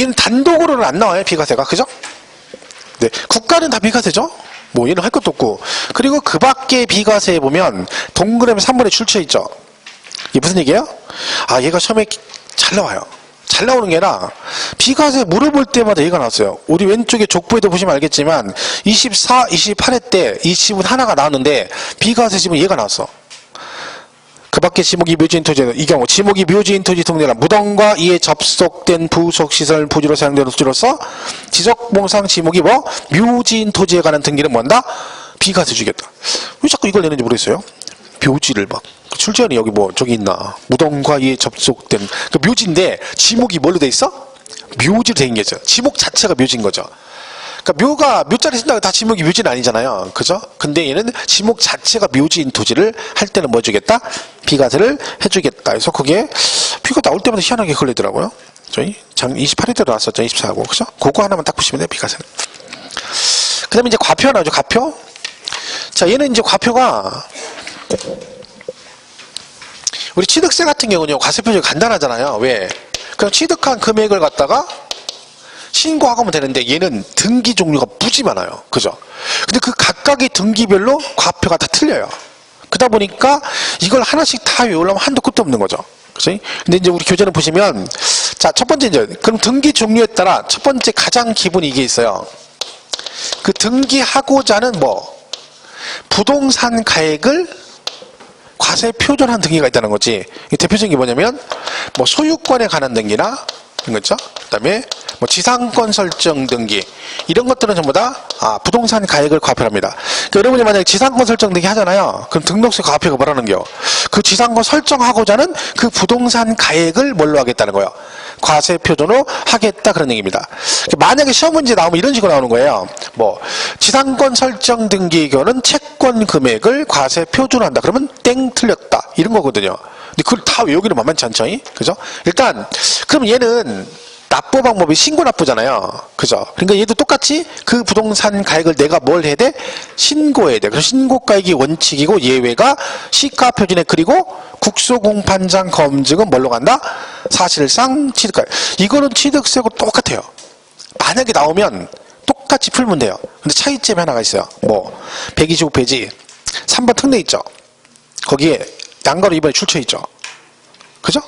얘는 단독으로는 안 나와요. 비과세가. 그죠? 네. 국가는 다 비과세죠? 뭐 얘는 할 것도 없고. 그리고 그 밖에 비과세에 보면 동그라미 3번에 출처 있죠? 이게 무슨 얘기예요? 아, 얘가 시험에 잘 나와요. 잘 나오는 게 아니라 비과세 물어볼 때마다 얘가 나왔어요. 우리 왼쪽에 족보에도 보시면 알겠지만 24, 28회 때 이 지문 하나가 나왔는데 비과세 지문 얘가 나왔어. 그 밖에 지목이 묘지인 토지는 이 경우 지목이 묘지인 토지 등록이란 무덤과 이에 접속된 부속시설 부지로 사용되는 토지로서 지적봉상 지목이 뭐 묘지인 토지에 관한 등기는 뭔다? 비과세 주겠다. 왜 자꾸 이걸 내는지 모르겠어요. 묘지를 막 출제안이 여기 뭐 저기 있나? 무덤과 이에 접속된 그 묘지인데 지목이 뭘로 돼 있어? 묘지로 돼 있는 게죠. 지목 자체가 묘지인 거죠. 그러니까 묘자리 쓴다고 다 지목이 묘지는 아니잖아요. 그죠? 근데 얘는 지목 자체가 묘지인 토지를 할 때는 뭐 주겠다? 비과세를 해주겠다. 그래서 그게 비가 나올 때마다 희한하게 걸리더라고요. 저희 28회 때도 나왔었죠. 24하고. 그죠? 그거 하나만 딱 보시면 돼요. 비과세는. 그 다음에 이제 과표 나오죠. 과표. 자, 얘는 이제 과표가 우리 취득세 같은 경우는요. 과세표준이 간단하잖아요. 왜? 그냥 취득한 금액을 갖다가 신고하면 되는데 얘는 등기 종류가 무지 많아요. 그죠? 근데 그 각각의 등기별로 과표가 다 틀려요. 그러다 보니까 이걸 하나씩 다 외우려면 한도 끝도 없는 거죠. 그치? 근데 이제 우리 교재를 보시면, 자, 첫 번째 이제, 그럼 등기 종류에 따라 첫 번째 가장 기본이 이게 있어요. 그 등기하고자 하는 부동산 가액을 과세 표준한 등기가 있다는 거지. 대표적인 게 뭐냐면, 소유권에 관한 등기나, 이런 거 있죠? 그 다음에, 지상권 설정 등기. 이런 것들은 전부 다, 부동산 가액을 과표합니다. 그러니까 여러분이 만약에 지상권 설정 등기 하잖아요. 그럼 등록세 과표가 뭐라는 겨? 그 지상권 설정하고자 하는 그 부동산 가액을 뭘로 하겠다는 거예요? 과세 표준으로 하겠다. 그런 얘기입니다. 만약에 시험 문제 나오면 이런 식으로 나오는 거예요. 지상권 설정 등기교는 채권 금액을 과세 표준으로 한다. 그러면 땡 틀렸다. 이런 거거든요. 근데 그걸 다 외우기는 만만치 않죠? 그죠? 일단, 그럼 얘는 납부 방법이 신고 납부잖아요. 그죠? 그러니까 얘도 똑같이 그 부동산 가액을 내가 뭘 해야 돼? 신고해야 돼. 그래서 신고가액이 원칙이고 예외가 시가표준에 그리고 국소공판장 검증은 뭘로 간다? 사실상 취득가액. 이거는 취득세하고 똑같아요. 만약에 나오면 똑같이 풀면 돼요. 근데 차이점이 하나가 있어요. 125페이지 3번 특례 있죠? 거기에 양가로 이번에 출처 있죠? 그죠?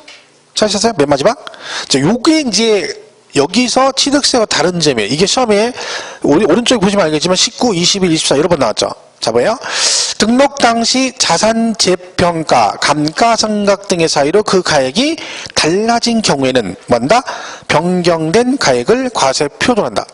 찾으셨어요? 맨 마지막? 자, 요게 이제 여기서 취득세와 다른 점이에요. 이게 시험에 오른쪽에 보시면 알겠지만 19, 21, 24 여러 번 나왔죠. 자, 뭐예요? 등록 당시 자산 재평가, 감가상각 등의 사유로 그 가액이 달라진 경우에는 뭔다? 변경된 가액을 과세 표준한다.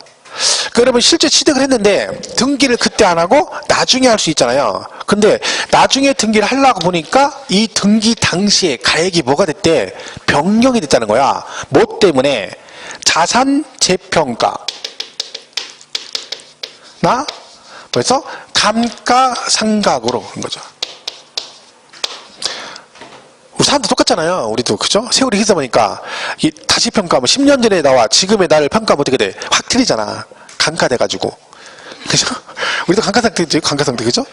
여러분 실제 취득을 했는데 등기를 그때 안 하고 나중에 할 수 있잖아요. 근데 나중에 등기를 하려고 보니까 이 등기 당시에 가액이 뭐가 됐대? 변경이 됐다는 거야. 뭐 때문에? 자산 재평가 나 그래서 감가상각으로 한 거죠. 우리 사람도 똑같잖아요. 우리도 그죠? 세월이 흐르다 보니까 다시 평가하면 10년 전에 나와 지금의 나를 평가하면 어떻게 돼? 확 틀리잖아. 감가돼가지고. 그죠? 우리도 감가상태, 감가상태, 그죠?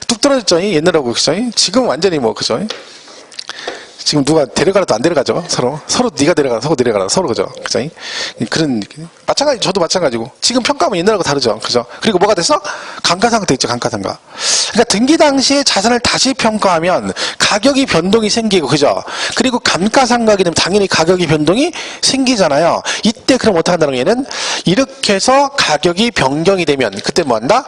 뚝 떨어졌죠? 옛날하고, 그죠? 지금 완전히 그죠? 지금 누가 데려가라도 안 데려가죠? 서로 네가 데려가라, 서로 데려가라, 서로, 그죠? 그죠? 그런, 마찬가지, 저도 마찬가지고. 지금 평가하면 옛날하고 다르죠? 그죠? 그리고 뭐가 됐어? 감가상태 있죠, 감가상각. 그러니까 등기 당시에 자산을 다시 평가하면 가격이 변동이 생기고, 그죠? 그리고 감가상각이 되면 당연히 가격이 변동이 생기잖아요. 이때 그럼 어떻게 한다는 얘는 이렇게 해서 가격이 변경이 되면 그때 뭐 한다?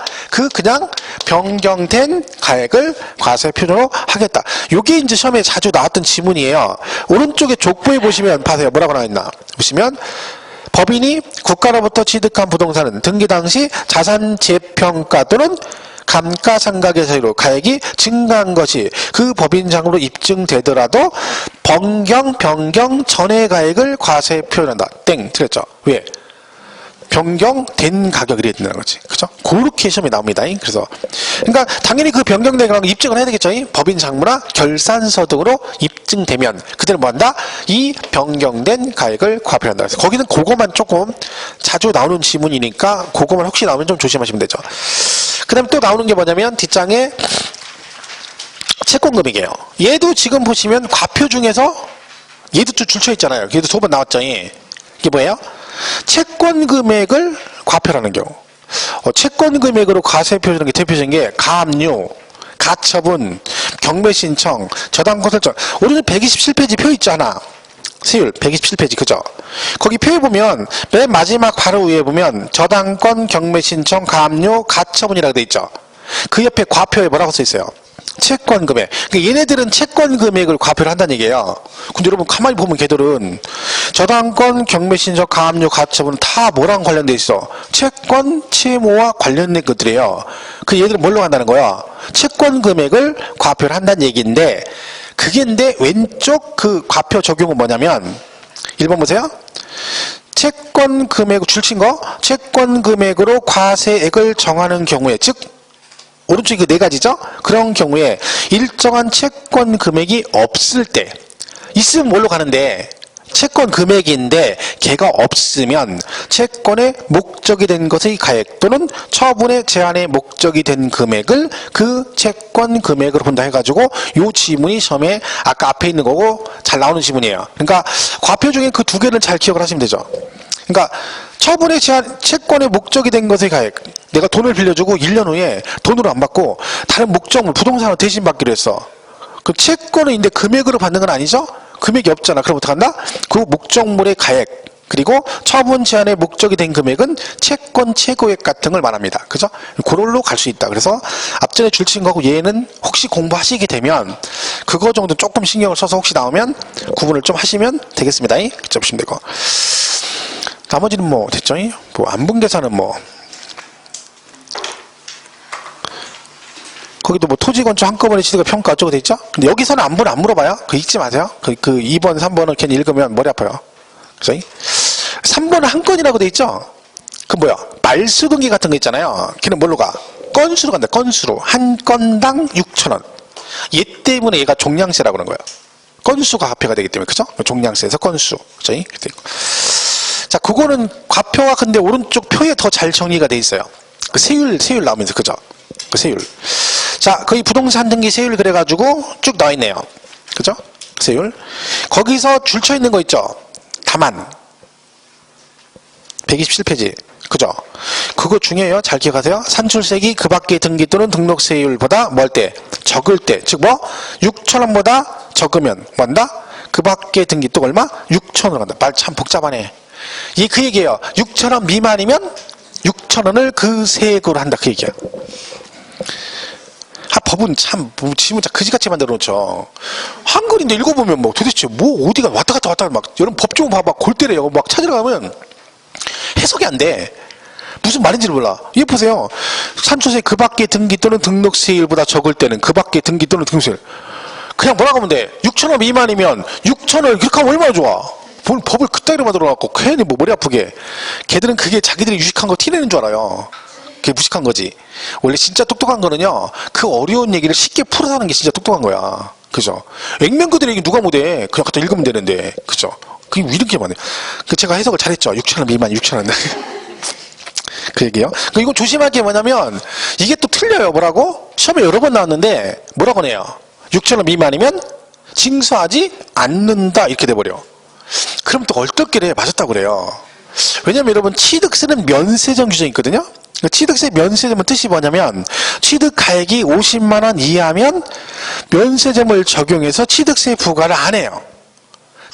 그냥 변경된 가액을 과세 표준으로 하겠다. 요게 이제 시험에 자주 나왔던 지문이에요. 오른쪽에 족보에 보시면 봐세요. 뭐라고 나와있나? 보시면 법인이 국가로부터 취득한 부동산은 등기 당시 자산 재평가 또는 감가상각의 사유로 가액이 증가한 것이 그 법인장으로 입증되더라도 변경 전의 가액을 과세 표현한다. 땡 틀렸죠. 왜? 변경된 가격이 된다는 거지. 그죠? 그렇게 시험에 나옵니다. 그래서 그러니까 당연히 그 변경된 가격을 입증을 해야 되겠죠. 법인 장부나 결산서 등으로 입증되면 그때는 뭐 한다? 이 변경된 가액을 과표한다. 그래서 거기는 그거만 조금 자주 나오는 지문이니까 그거만 혹시 나오면 좀 조심하시면 되죠. 그 다음에 또 나오는 게 뭐냐면 뒷장에 채권금액이에요. 얘도 지금 보시면 과표 중에서 얘도 또 줄쳐 있잖아요. 얘도 2번 나왔죠. 이게 뭐예요? 채권 금액을 과표라는 경우. 채권 금액으로 과세 표준하는 게 대표적인 게 가압류, 가처분, 경매 신청, 저당권 설정. 오른쪽 127페이지 표 있죠 하나. 세율 127페이지 그죠? 거기 표에 보면 맨 마지막 바로 위에 보면 저당권, 경매 신청, 가압류, 가처분이라고 돼 있죠. 그 옆에 과표에 뭐라고 써 있어요? 채권 금액. 그러니까 얘네들은 채권 금액을 과표를 한다는 얘기예요. 근데 여러분 가만히 보면 걔들은 저당권, 경매 신청, 가압류, 가처분 다 뭐랑 관련돼 있어? 채권, 채무와 관련된 것들이에요. 그 얘들은 뭘로 한다는 거야? 채권 금액을 과표를 한다는 얘기인데 그게 근데 왼쪽 그 과표 적용은 뭐냐면 1번 보세요. 채권 금액 줄친 거 채권 금액으로 과세액을 정하는 경우에 즉 오른쪽이 그 네 가지죠? 그런 경우에 일정한 채권 금액이 없을 때 있으면 뭘로 가는데 채권 금액인데 걔가 없으면 채권의 목적이 된 것의 가액 또는 처분의 제한의 목적이 된 금액을 그 채권 금액으로 본다 해가지고 요 지문이 시험에 아까 앞에 있는 거고 잘 나오는 지문이에요. 그러니까 과표 중에 그 두 개를 잘 기억을 하시면 되죠. 그러니까 처분에 제한 채권의 목적이 된 것의 가액. 내가 돈을 빌려주고 1년 후에 돈으로 안 받고 다른 목적물 부동산으로 대신 받기로 했어. 그 채권은 근데 금액으로 받는 건 아니죠? 금액이 없잖아. 그럼 어떡한다? 그 목적물의 가액 그리고 처분 제한의 목적이 된 금액은 채권 최고액 같은 걸 말합니다. 그죠? 그걸로 갈 수 있다. 그래서 앞전에 줄친 거고 얘는 혹시 공부하시게 되면 그거 정도 조금 신경을 써서 혹시 나오면 구분을 좀 하시면 되겠습니다. 그쵸? 보시면 되고. 나머지는 뭐 됐죠? 뭐 안분계산은 뭐 거기도 뭐 토지 건축 한꺼번에 취득 평가 어쩌고 돼 있죠? 근데 여기서는 안분 안 물어봐요. 그 읽지 마세요. 그 2번, 3번은 괜히 읽으면 머리 아파요. 그죠? 3번은 한 건이라고 돼 있죠? 그 뭐야? 말수 등기 같은 거 있잖아요. 걔는 뭘로 가? 건수로 간다. 건수로. 한 건당 6,000원. 얘 때문에 얘가 종량세라고 그러는 거예요. 건수가 과표가 되기 때문에. 그죠? 종량세에서 건수. 그죠? 자, 그거는 과표가 근데 오른쪽 표에 더 잘 정리가 돼 있어요. 그 세율 나오면서. 그죠? 그 세율. 자, 거기 부동산 등기 세율 그래가지고 쭉 나와 있네요. 그죠? 세율. 거기서 줄쳐 있는 거 있죠? 다만. 127페이지. 그죠? 그거 중요해요. 잘 기억하세요. 산출세기 그 밖의 등기 또는 등록세율보다 뭐 할 때? 적을 때. 즉 뭐? 6,000원보다 적으면 뭐 한다? 그 밖의 등기 또 얼마? 6,000원 한다. 말 참 복잡하네. 이 그 얘기예요. 6,000원 미만이면 6,000원을 그 세액으로 한다. 그 얘기야. 법은 참 지문자 그지같이 만들어 놓죠. 한글인데 읽어보면 뭐 도대체 뭐 어디가 왔다 갔다 막 여러분 법 좀 봐봐. 골 때려요. 막 찾으러 가면 해석이 안 돼. 무슨 말인지를 몰라. 이거 보세요. 산출세 그 밖의 등기 또는 등록세율보다 적을 때는 그 밖의 등기 또는 등록세율. 그냥 뭐라고 하면 돼. 6,000원 미만이면 6,000원 그렇게 하면 얼마나 좋아. 법을 그따위로 만들어갖고 괜히 뭐 머리 아프게. 걔들은 그게 자기들이 유식한 거 티내는 줄 알아요. 그게 무식한 거지. 원래 진짜 똑똑한 거는요, 그 어려운 얘기를 쉽게 풀어서 하는 게 진짜 똑똑한 거야. 그죠? 액면그들 얘기 누가 못해. 그냥 갖다 읽으면 되는데. 그죠? 그게 이렇게 많네. 그 제가 해석을 잘했죠. 6,000원 미만, 6,000원. 그 얘기요. 이거 조심할 게 뭐냐면, 이게 또 틀려요. 뭐라고? 시험에 여러 번 나왔는데, 뭐라고 해요? 6,000원 미만이면 징수하지 않는다. 이렇게 돼버려. 그럼 또 얼떨결에 맞았다고 그래요. 왜냐면 여러분, 취득세는 면세점 규정이 있거든요? 취득세 면세점은 뜻이 뭐냐면 취득가액이 50만원 이하면 면세점을 적용해서 취득세 부과를 안 해요.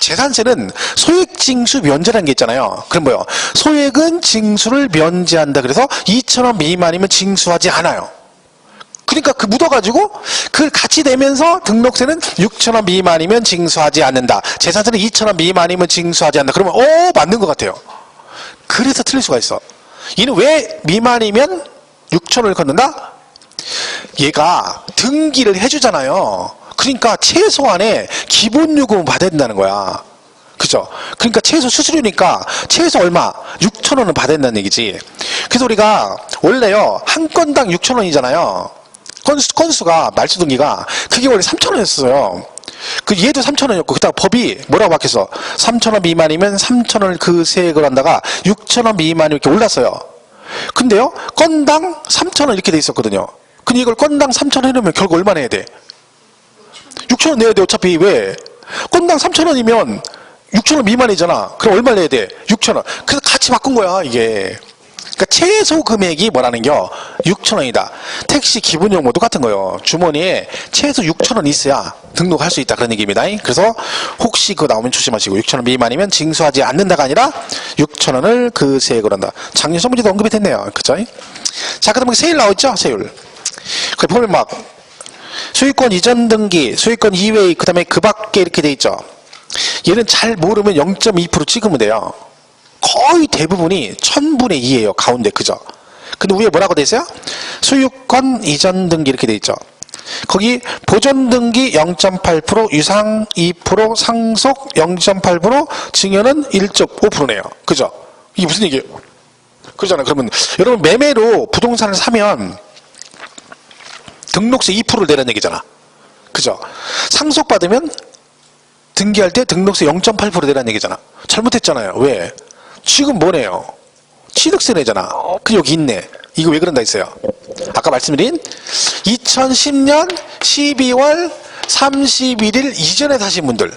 재산세는 소액징수 면제라는 게 있잖아요. 그럼 뭐요? 소액은 징수를 면제한다. 그래서 2,000원 미만이면 징수하지 않아요. 그러니까 그 묻어가지고 그걸 같이 내면서 등록세는 6,000원 미만이면 징수하지 않는다. 재산세는 2,000원 미만이면 징수하지 않는다. 그러면 맞는 것 같아요. 그래서 틀릴 수가 있어. 얘는 왜 미만이면 6,000원을 걷는다? 얘가 등기를 해주잖아요. 그러니까 최소한의 기본요금을 받아야 된다는 거야. 그죠? 그러니까 최소 수수료니까 최소 얼마? 6,000원은 받아야 된다는 얘기지. 그래서 우리가 원래요, 한 건당 6,000원이잖아요. 건수가, 말수 등기가, 그게 원래 3,000원이었어요. 얘도 3,000원이었고, 그다음 법이 뭐라고 바뀌었어? 3,000원 미만이면 3,000원을 그 세액을 한다가 6,000원 미만이 이렇게 올랐어요. 근데요, 건당 3,000원 이렇게 돼 있었거든요. 근데 이걸 건당 3,000원 해놓으면 결국 얼마 내야 돼? 6,000원 내야 돼. 어차피 왜? 건당 3,000원이면 6,000원 미만이잖아. 그럼 얼마 내야 돼? 6,000원. 그래서 같이 바꾼 거야, 이게. 그러니까 최소 금액이 뭐라는 겨? 6,000원이다. 택시 기본요금도 똑같은 거예요. 주머니에 최소 6,000원 있어야 등록할 수 있다. 그런 얘기입니다. 그래서 혹시 그거 나오면 조심하시고 6,000원 미만이면 징수하지 않는다가 아니라 6,000원을 그 세액을 한다. 작년 시험문제도 언급이 됐네요. 그죠? 자, 그 다음에 세율 나왔죠? 세율. 그 보면 막 소유권 이전 등기, 소유권 이외의 그 다음에 그 밖에 이렇게 돼 있죠. 얘는 잘 모르면 0.2% 찍으면 돼요. 거의 대부분이 1000분의 2예요. 가운데. 그죠? 근데 위에 뭐라고 돼 있어요? 소유권 이전 등기 이렇게 돼 있죠. 거기 보존 등기 0.8%, 유상 2%, 상속 0.8%, 증여는 1.5%네요. 그죠? 이게 무슨 얘기예요? 그러잖아요. 그러면 여러분 매매로 부동산을 사면 등록세 2%를 내라는 얘기잖아. 그죠? 상속받으면 등기할 때 등록세 0.8% 내라는 얘기잖아. 잘못했잖아요. 왜? 지금 뭐네요? 취득세 내잖아. 그 여기 있네. 이거 왜 그런다 했어요? 아까 말씀드린 2010년 12월 31일 이전에 사신 분들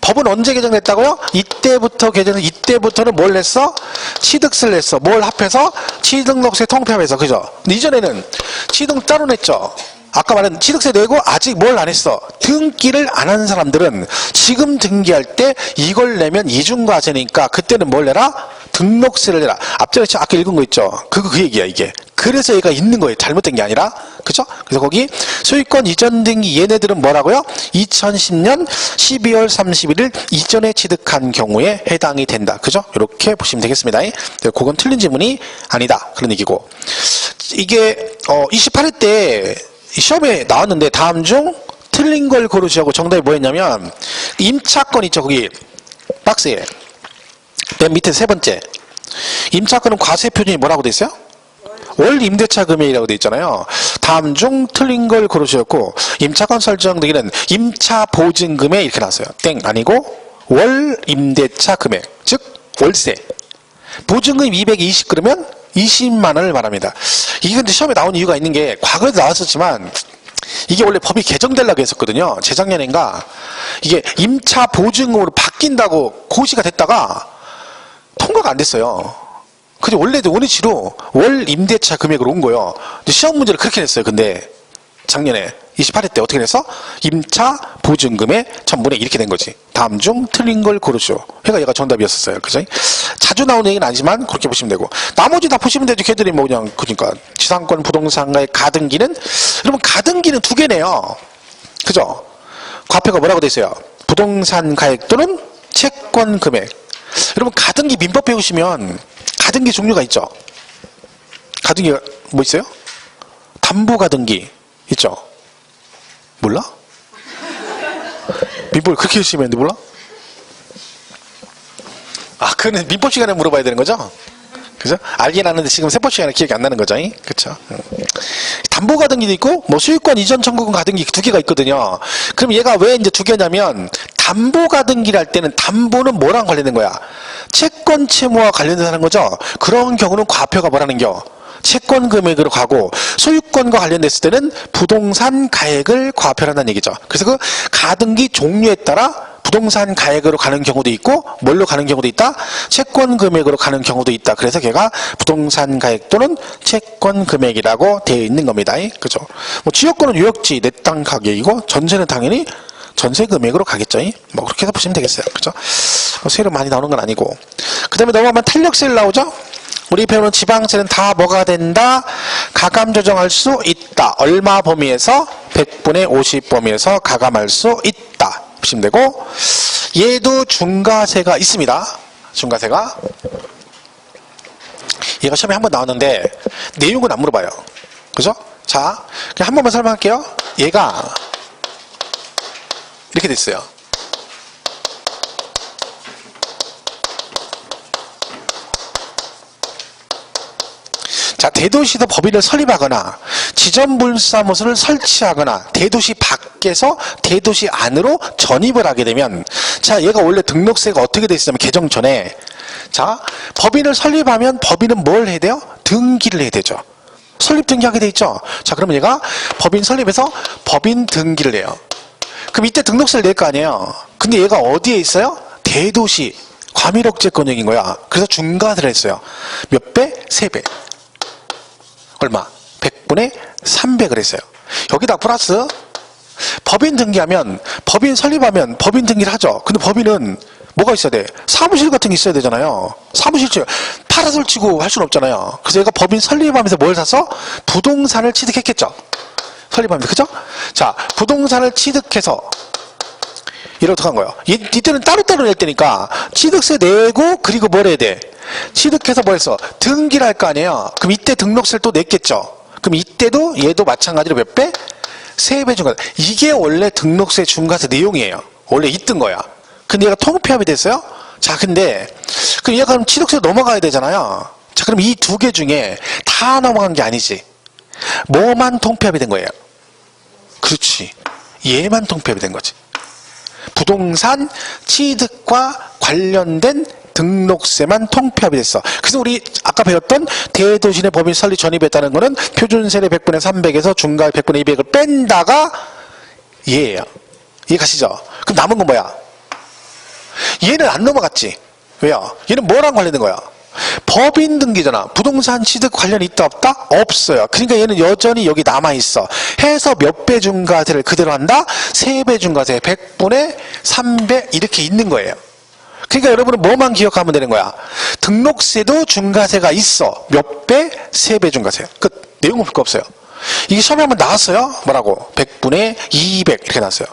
법은 언제 개정됐다고요? 이때부터 개정은 이때부터는 뭘 냈어? 취득세를 냈어. 뭘 합해서? 취등록세 통폐합해서. 그죠? 근데 이전에는 취등 따로 냈죠. 아까 말한 취득세 내고 아직 뭘 안 했어? 등기를 안 한 사람들은 지금 등기할 때 이걸 내면 이중과세니까 그때는 뭘 내라? 등록세를 내라. 앞전에 아까 읽은 거 있죠? 그 얘기야 이게. 그래서 얘가 있는 거예요. 잘못된 게 아니라. 그죠? 그래서 거기 소유권 이전 등기 얘네들은 뭐라고요? 2010년 12월 31일 이전에 취득한 경우에 해당이 된다. 그죠? 이렇게 보시면 되겠습니다. 그건 틀린 지문이 아니다. 그런 얘기고. 이게 28회 때 시험에 나왔는데 다음 중 틀린 걸 고르시라고 정답이 뭐였냐면 임차권 있죠. 거기 박스에 맨 밑에 세 번째 임차권은 과세 표준이 뭐라고 돼 있어요? 월 임대차 금액이라고 돼 있잖아요. 다음 중 틀린 걸 고르셨고 임차권 설정되기는 임차 보증금액 이렇게 나왔어요. 땡 아니고 월 임대차 금액 즉 월세 보증금 220 그러면 20만 원을 말합니다. 이게 근데 시험에 나온 이유가 있는 게 과거에도 나왔었지만 이게 원래 법이 개정되려고 했었거든요. 재작년인가 이게 임차 보증금으로 바뀐다고 고시가 됐다가 통과가 안 됐어요. 근데 원래도 원위치로 월 임대차 금액으로 온 거예요. 근데 시험 문제를 그렇게 냈어요. 근데 작년에 28회 때 어떻게 됐어? 임차 보증금의 전분의 이렇게 된 거지. 다음 중 틀린 걸 고르시오. 그러니까 얘가 정답이었었어요. 그죠? 자주 나오는 얘기는 아니지만 그렇게 보시면 되고 나머지 다 보시면 되죠. 걔들이 뭐 그냥 그러니까 지상권 부동산가의 가등기는 여러분 가등기는 두 개네요. 그죠? 과표가 뭐라고 돼 있어요? 부동산 가액 또는 채권 금액. 여러분 가등기 민법 배우시면 가등기 종류가 있죠. 가등기가 뭐 있어요? 담보 가등기 있죠. 몰라? 민법을 그렇게 열심히 했는데 몰라? 아, 그거는 민법 시간에 물어봐야 되는 거죠? 그죠? 알긴 아는데 지금 세법 시간에 기억이 안 나는 거죠? 그쵸? 담보 가등기도 있고, 뭐 수익권 이전 청구권 가등기 두 개가 있거든요. 그럼 얘가 왜 이제 두 개냐면, 담보 가등기를 할 때는 담보는 뭐랑 관련된 거야? 채권 채무와 관련된 거죠? 그런 경우는 과표가 뭐라는 겨? 채권 금액으로 가고 소유권과 관련됐을 때는 부동산 가액을 과표한다는 얘기죠. 그래서 그 가등기 종류에 따라 부동산 가액으로 가는 경우도 있고 뭘로 가는 경우도 있다? 채권 금액으로 가는 경우도 있다. 그래서 걔가 부동산 가액 또는 채권 금액이라고 되어 있는 겁니다. 그죠? 뭐 지역권은 유역지 내 땅 가격이고 전세는 당연히 전세 금액으로 가겠죠. 뭐 그렇게 해서 보시면 되겠어요. 그죠? 뭐 세로 많이 나오는 건 아니고. 그 다음에 넘어가면 탄력세를 나오죠? 우리 배우는 지방세는 다 뭐가 된다? 가감 조정할 수 있다. 얼마 범위에서? 100분의 50 범위에서 가감할 수 있다. 보시면 되고 얘도 중과세가 있습니다. 중과세가 얘가 시험에 한 번 나왔는데 내용은 안 물어봐요. 그죠? 자, 그냥 한 번만 설명할게요. 얘가 이렇게 됐어요. 자, 대도시에서 법인을 설립하거나 지점불사무소를 설치하거나 대도시 밖에서 대도시 안으로 전입을 하게 되면 자, 얘가 원래 등록세가 어떻게 돼 있냐면 개정 전에 자, 법인을 설립하면 법인은 뭘 해야 돼요? 등기를 해야 되죠. 설립 등기하게 돼 있죠. 자, 그러면 얘가 법인 설립해서 법인 등기를 해요. 그럼 이때 등록세를 낼 거 아니에요. 근데 얘가 어디에 있어요? 대도시 과밀억제권역인 거야. 그래서 중과세를 했어요. 몇 배? 3배. 얼마? 100분의 300을 했어요. 여기다 플러스 법인 등기하면 법인 설립하면 법인 등기를 하죠. 근데 법인은 뭐가 있어야 돼? 사무실 같은 게 있어야 되잖아요. 사무실 파라솔 치고 할 수는 없잖아요. 그래서 얘가 법인 설립하면서 뭘 사서? 부동산을 취득했겠죠. 설립하면서. 그죠? 자, 부동산을 취득해서 이렇게 한 거예요. 이때는 따로따로 낼 때니까 취득세 내고 그리고 뭘 해야 돼? 취득해서 뭐 했어? 등기를 할 거 아니에요. 그럼 이때 등록세를 또 냈겠죠. 그럼 이때도 얘도 마찬가지로 몇 배? 3배 중과세. 이게 원래 등록세 중과세 내용이에요. 원래 있던 거야. 근데 얘가 통폐합이 됐어요? 자, 근데 그럼 얘가 그럼 취득세 넘어가야 되잖아요. 자, 그럼 이 두 개 중에 다 넘어간 게 아니지. 뭐만 통폐합이 된 거예요? 그렇지. 얘만 통폐합이 된 거지. 부동산 취득과 관련된 등록세만 통폐합이 됐어. 그래서 우리 아까 배웠던 대도시 내 법인 설립 전입했다는 거는 표준세례 100분의 300에서 중과 100분의 200을 뺀다가 얘예요. 이해 가시죠? 그럼 남은 건 뭐야? 얘는 안 넘어갔지. 왜요? 얘는 뭐랑 관련된 거야? 법인 등기잖아. 부동산 취득 관련이 있다 없다? 없어요. 그러니까 얘는 여전히 여기 남아있어. 해서 몇 배 중과세를 그대로 한다? 3배 중과세 100분의 3배 이렇게 있는 거예요. 그러니까 여러분은 뭐만 기억하면 되는 거야? 등록세도 중과세가 있어. 몇 배? 3배 중과세. 끝. 내용은 볼 거 없어요. 이게 시험에 한번 나왔어요. 뭐라고? 100분의 200 이렇게 나왔어요.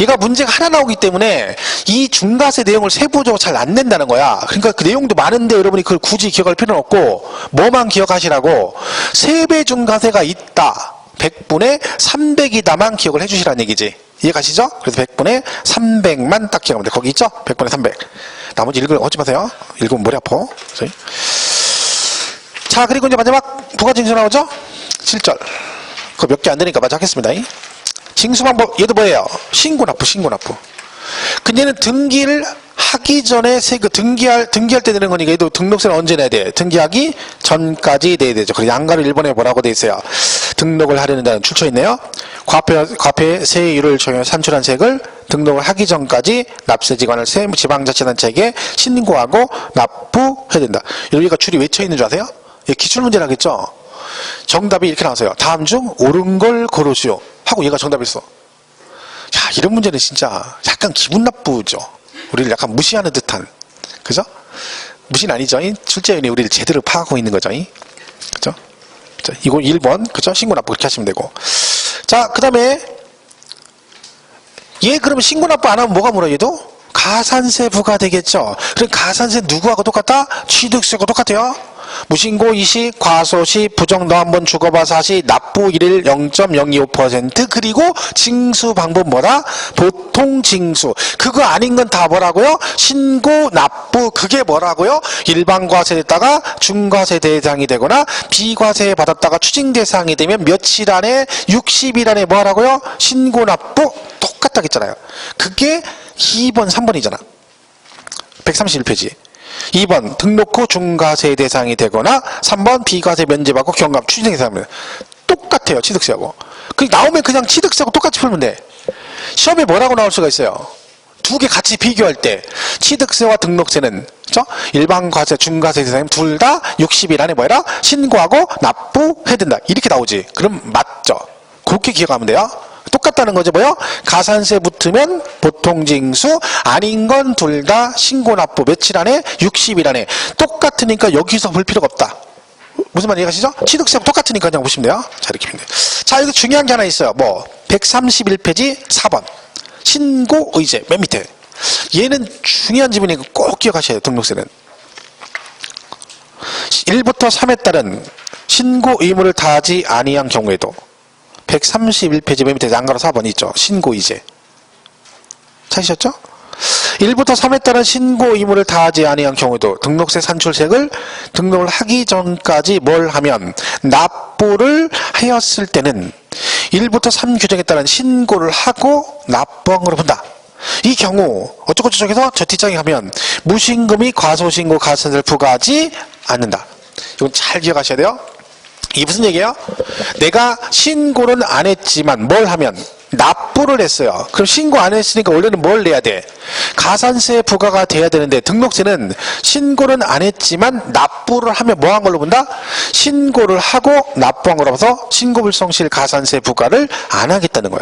얘가 문제가 하나 나오기 때문에 이 중과세 내용을 세부적으로 잘 안 낸다는 거야. 그러니까 그 내용도 많은데 여러분이 그걸 굳이 기억할 필요는 없고 뭐만 기억하시라고 3배 중과세가 있다. 100분의 300이다만 기억을 해주시라는 얘기지. 이해가시죠? 그래서 100분의 300만 딱 기억하면 돼. 거기 있죠? 100분의 300. 나머지 읽으면 하지 마세요. 읽으면 머리 아파. 자, 그리고 이제 마지막 부가징수 나오죠? 7절. 그거 몇 개 안 되니까 마저 하겠습니다. 징수 방법, 얘도 뭐예요? 신고납부. 근데 얘는 등기를 하기 전에 등기할 때 되는 거니까 얘도 등록세는 언제 내야 돼? 등기하기 전까지 내야 되죠. 그래서 양가를 1번에 뭐라고 돼 있어요? 등록을 하려는 데는 출처 있네요. 과표의 세율을 정해 산출한 세액을 등록을 하기 전까지 납세지관을 지방자치단체에게 신고하고 납부해야 된다. 여기가 줄이 왜 쳐 있는 줄 아세요? 기출문제라겠죠? 정답이 이렇게 나왔어요. 다음 중 옳은 걸 고르시오. 하고 얘가 정답이었어. 야, 이런 문제는 진짜 약간 기분 나쁘죠. 우리를 약간 무시하는 듯한. 그죠? 무시는 아니죠. 출제위원이 우리를 제대로 파악하고 있는 거죠. 그죠? 자, 이거 1번. 그죠? 신고 납부 그렇게 하시면 되고. 자, 그 다음에 얘 그러면 신고 납부 안 하면 뭐가 물어 얘도? 가산세 부과되겠죠. 그럼 가산세 누구하고 똑같다? 취득세하고 똑같아요. 무신고 이시, 과소시, 부정너 한번 주거봐서 시, 납부 1일 0.025% 그리고 징수 방법 뭐라? 보통 징수. 그거 아닌 건 다 뭐라고요? 신고, 납부 그게 뭐라고요? 일반 과세됐다가 중과세 대상이 되거나 비과세 받았다가 추징 대상이 되면 며칠 안에 60일 안에 뭐라고요? 신고, 납부 똑같다고 했잖아요. 그게 2번, 3번이잖아. 131페이지. 2번 등록 후 중과세 대상이 되거나 3번 비과세 면제받고 경감 추징 대상입니다. 똑같아요. 취득세하고. 나오면 그냥 취득세하고 똑같이 풀면 돼. 시험에 뭐라고 나올 수가 있어요? 두 개 같이 비교할 때 취득세와 등록세는 그렇죠? 일반 과세, 중과세 대상이면 둘 다 60일 안에 뭐라? 신고하고 납부해야 된다. 이렇게 나오지. 그럼 맞죠? 그렇게 기억하면 돼요. 똑같다는 거죠. 뭐요? 가산세 붙으면 보통징수, 아닌 건 둘 다 신고 납부 며칠 안에? 60일 안에. 똑같으니까 여기서 볼 필요가 없다. 무슨 말 이해가시죠? 취득세하고 똑같으니까 그냥 보시면 돼요. 자, 이렇게 보면 돼요. 자, 여기 중요한 게 하나 있어요. 131페이지 4번. 신고 의제 맨 밑에. 얘는 중요한 지문이니까 꼭 기억하셔야 돼요. 등록세는. 1부터 3에 따른 신고 의무를 다하지 아니한 경우에도 131페이지 맨 밑에 양가로 4번 있죠. 신고이제. 찾으셨죠? 1부터 3에 따른 신고 의무를 다하지 아니한 경우에도 등록세 산출세액을 등록을 하기 전까지 뭘 하면 납부를 하였을 때는 1부터 3 규정에 따른 신고를 하고 납부한 걸로 본다. 이 경우 어쩌고저쩌고해서 저 뒷장에 가면 무신고 및 과소신고 가산세를 부과하지 않는다. 이건 잘 기억하셔야 돼요. 이게 무슨 얘기예요? 내가 신고는 안 했지만 뭘 하면? 납부를 했어요. 그럼 신고 안 했으니까 원래는 뭘 내야 돼? 가산세 부과가 돼야 되는데 등록세는 신고는 안 했지만 납부를 하면 뭐 한 걸로 본다? 신고를 하고 납부한 걸로 봐서 신고불성실 가산세 부과를 안 하겠다는 거야.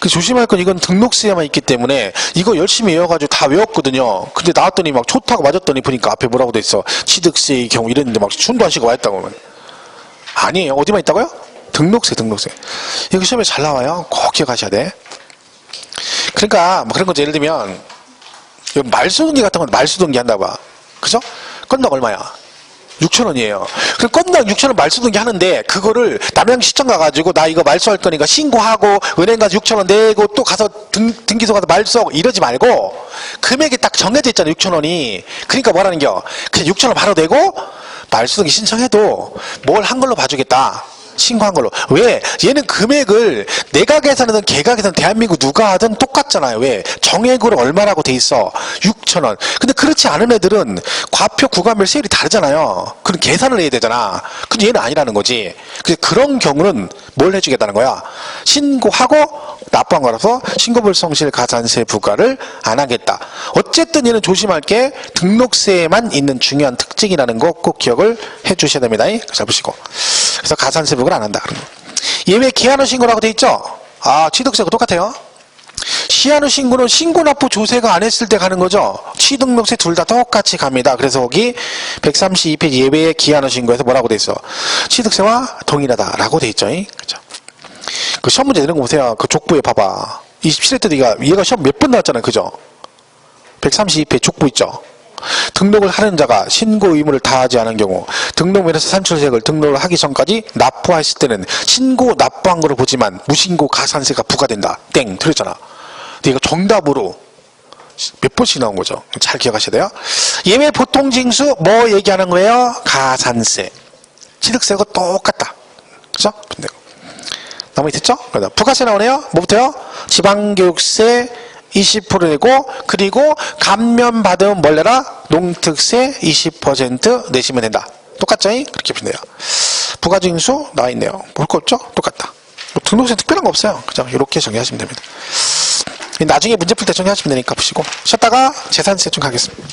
조심할 건 이건 등록세에만 있기 때문에 이거 열심히 외워가지고 다 외웠거든요. 근데 나왔더니 막 좋다고 맞았더니 보니까 앞에 뭐라고 돼 있어. 취득세의 경우 이랬는데 막 춤도 안 쉬고 와있다고 하면. 아니에요. 어디만 있다고요? 등록세. 이거 시험에 잘 나와요. 꼭 기억하셔야 돼. 그러니까 뭐 그런 거죠. 예를 들면 말소등기 같은 건 말소등기 한다고 봐. 그죠? 건당 얼마야? 6,000원이에요. 그럼 건당 6,000원 말소등기 하는데 그거를 남양시청 가가지고 나 이거 말소할 거니까 신고하고 은행 가서 6,000원 내고 또 가서 등기소 가서 말소하고 이러지 말고 금액이 딱 정해져 있잖아요. 6,000원이. 그러니까 뭐라는겨? 그냥 6,000원 바로 내고 말소등기 신청해도 뭘 한 걸로 봐주겠다. 신고한 걸로. 왜? 얘는 금액을 내가 계산하든 걔가 계산 대한민국 누가 하든 똑같잖아요. 왜? 정액으로 얼마라고 돼 있어? 6,000원. 근데 그렇지 않은 애들은 과표 구간별 세율이 다르잖아요. 그럼 계산을 해야 되잖아. 근데 얘는 아니라는 거지. 그런 경우는 뭘 해주겠다는 거야? 신고하고 납부한 거라서 신고불성실 가산세 부과를 안 하겠다. 어쨌든 얘는 조심할 게 등록세에만 있는 중요한 특징이라는 거 꼭 기억을 해 주셔야 됩니다. 잘 보시고. 그래서 가산세 부과를 안 한다. 예외 기한후 신고라고 돼 있죠? 취득세하고 똑같아요. 시한후 신고는 신고납부 조세가 안 했을 때 가는 거죠. 취등록세 둘 다 똑같이 갑니다. 그래서 거기 132페이지 예외의 기한후 신고에서 뭐라고 돼 있어? 취득세와 동일하다라고 돼 있죠. 그죠? 그 시험 문제 내는 거 보세요. 그 족부에 봐봐. 27회 때도 얘가 시험 몇 번 나왔잖아요. 그죠? 132페이지 족부 있죠? 등록을 하는 자가 신고 의무를 다하지 않은 경우 등록면에서 산출세액을 등록을 하기 전까지 납부했을 때는 신고 납부한 거를 보지만 무신고 가산세가 부과된다. 땡 틀렸잖아. 근데 이거 정답으로 몇 번씩 나온 거죠. 잘 기억하셔야 돼요. 예외 보통징수 뭐 얘기하는 거예요? 가산세. 취득세하고 똑같다. 그죠? 너무 됐죠? 부가세 나오네요. 뭐부터요? 지방교육세 20% 내고, 그리고 감면받으면 뭘 내라? 농특세 20% 내시면 된다. 똑같죠? 그렇게 보면 돼요. 부가징수 나와 있네요. 볼 거 없죠? 똑같다. 등록세 특별한 거 없어요. 그죠? 이렇게 정리하시면 됩니다. 나중에 문제 풀 때 정리하시면 되니까 보시고. 쉬었다가 재산세 좀 가겠습니다.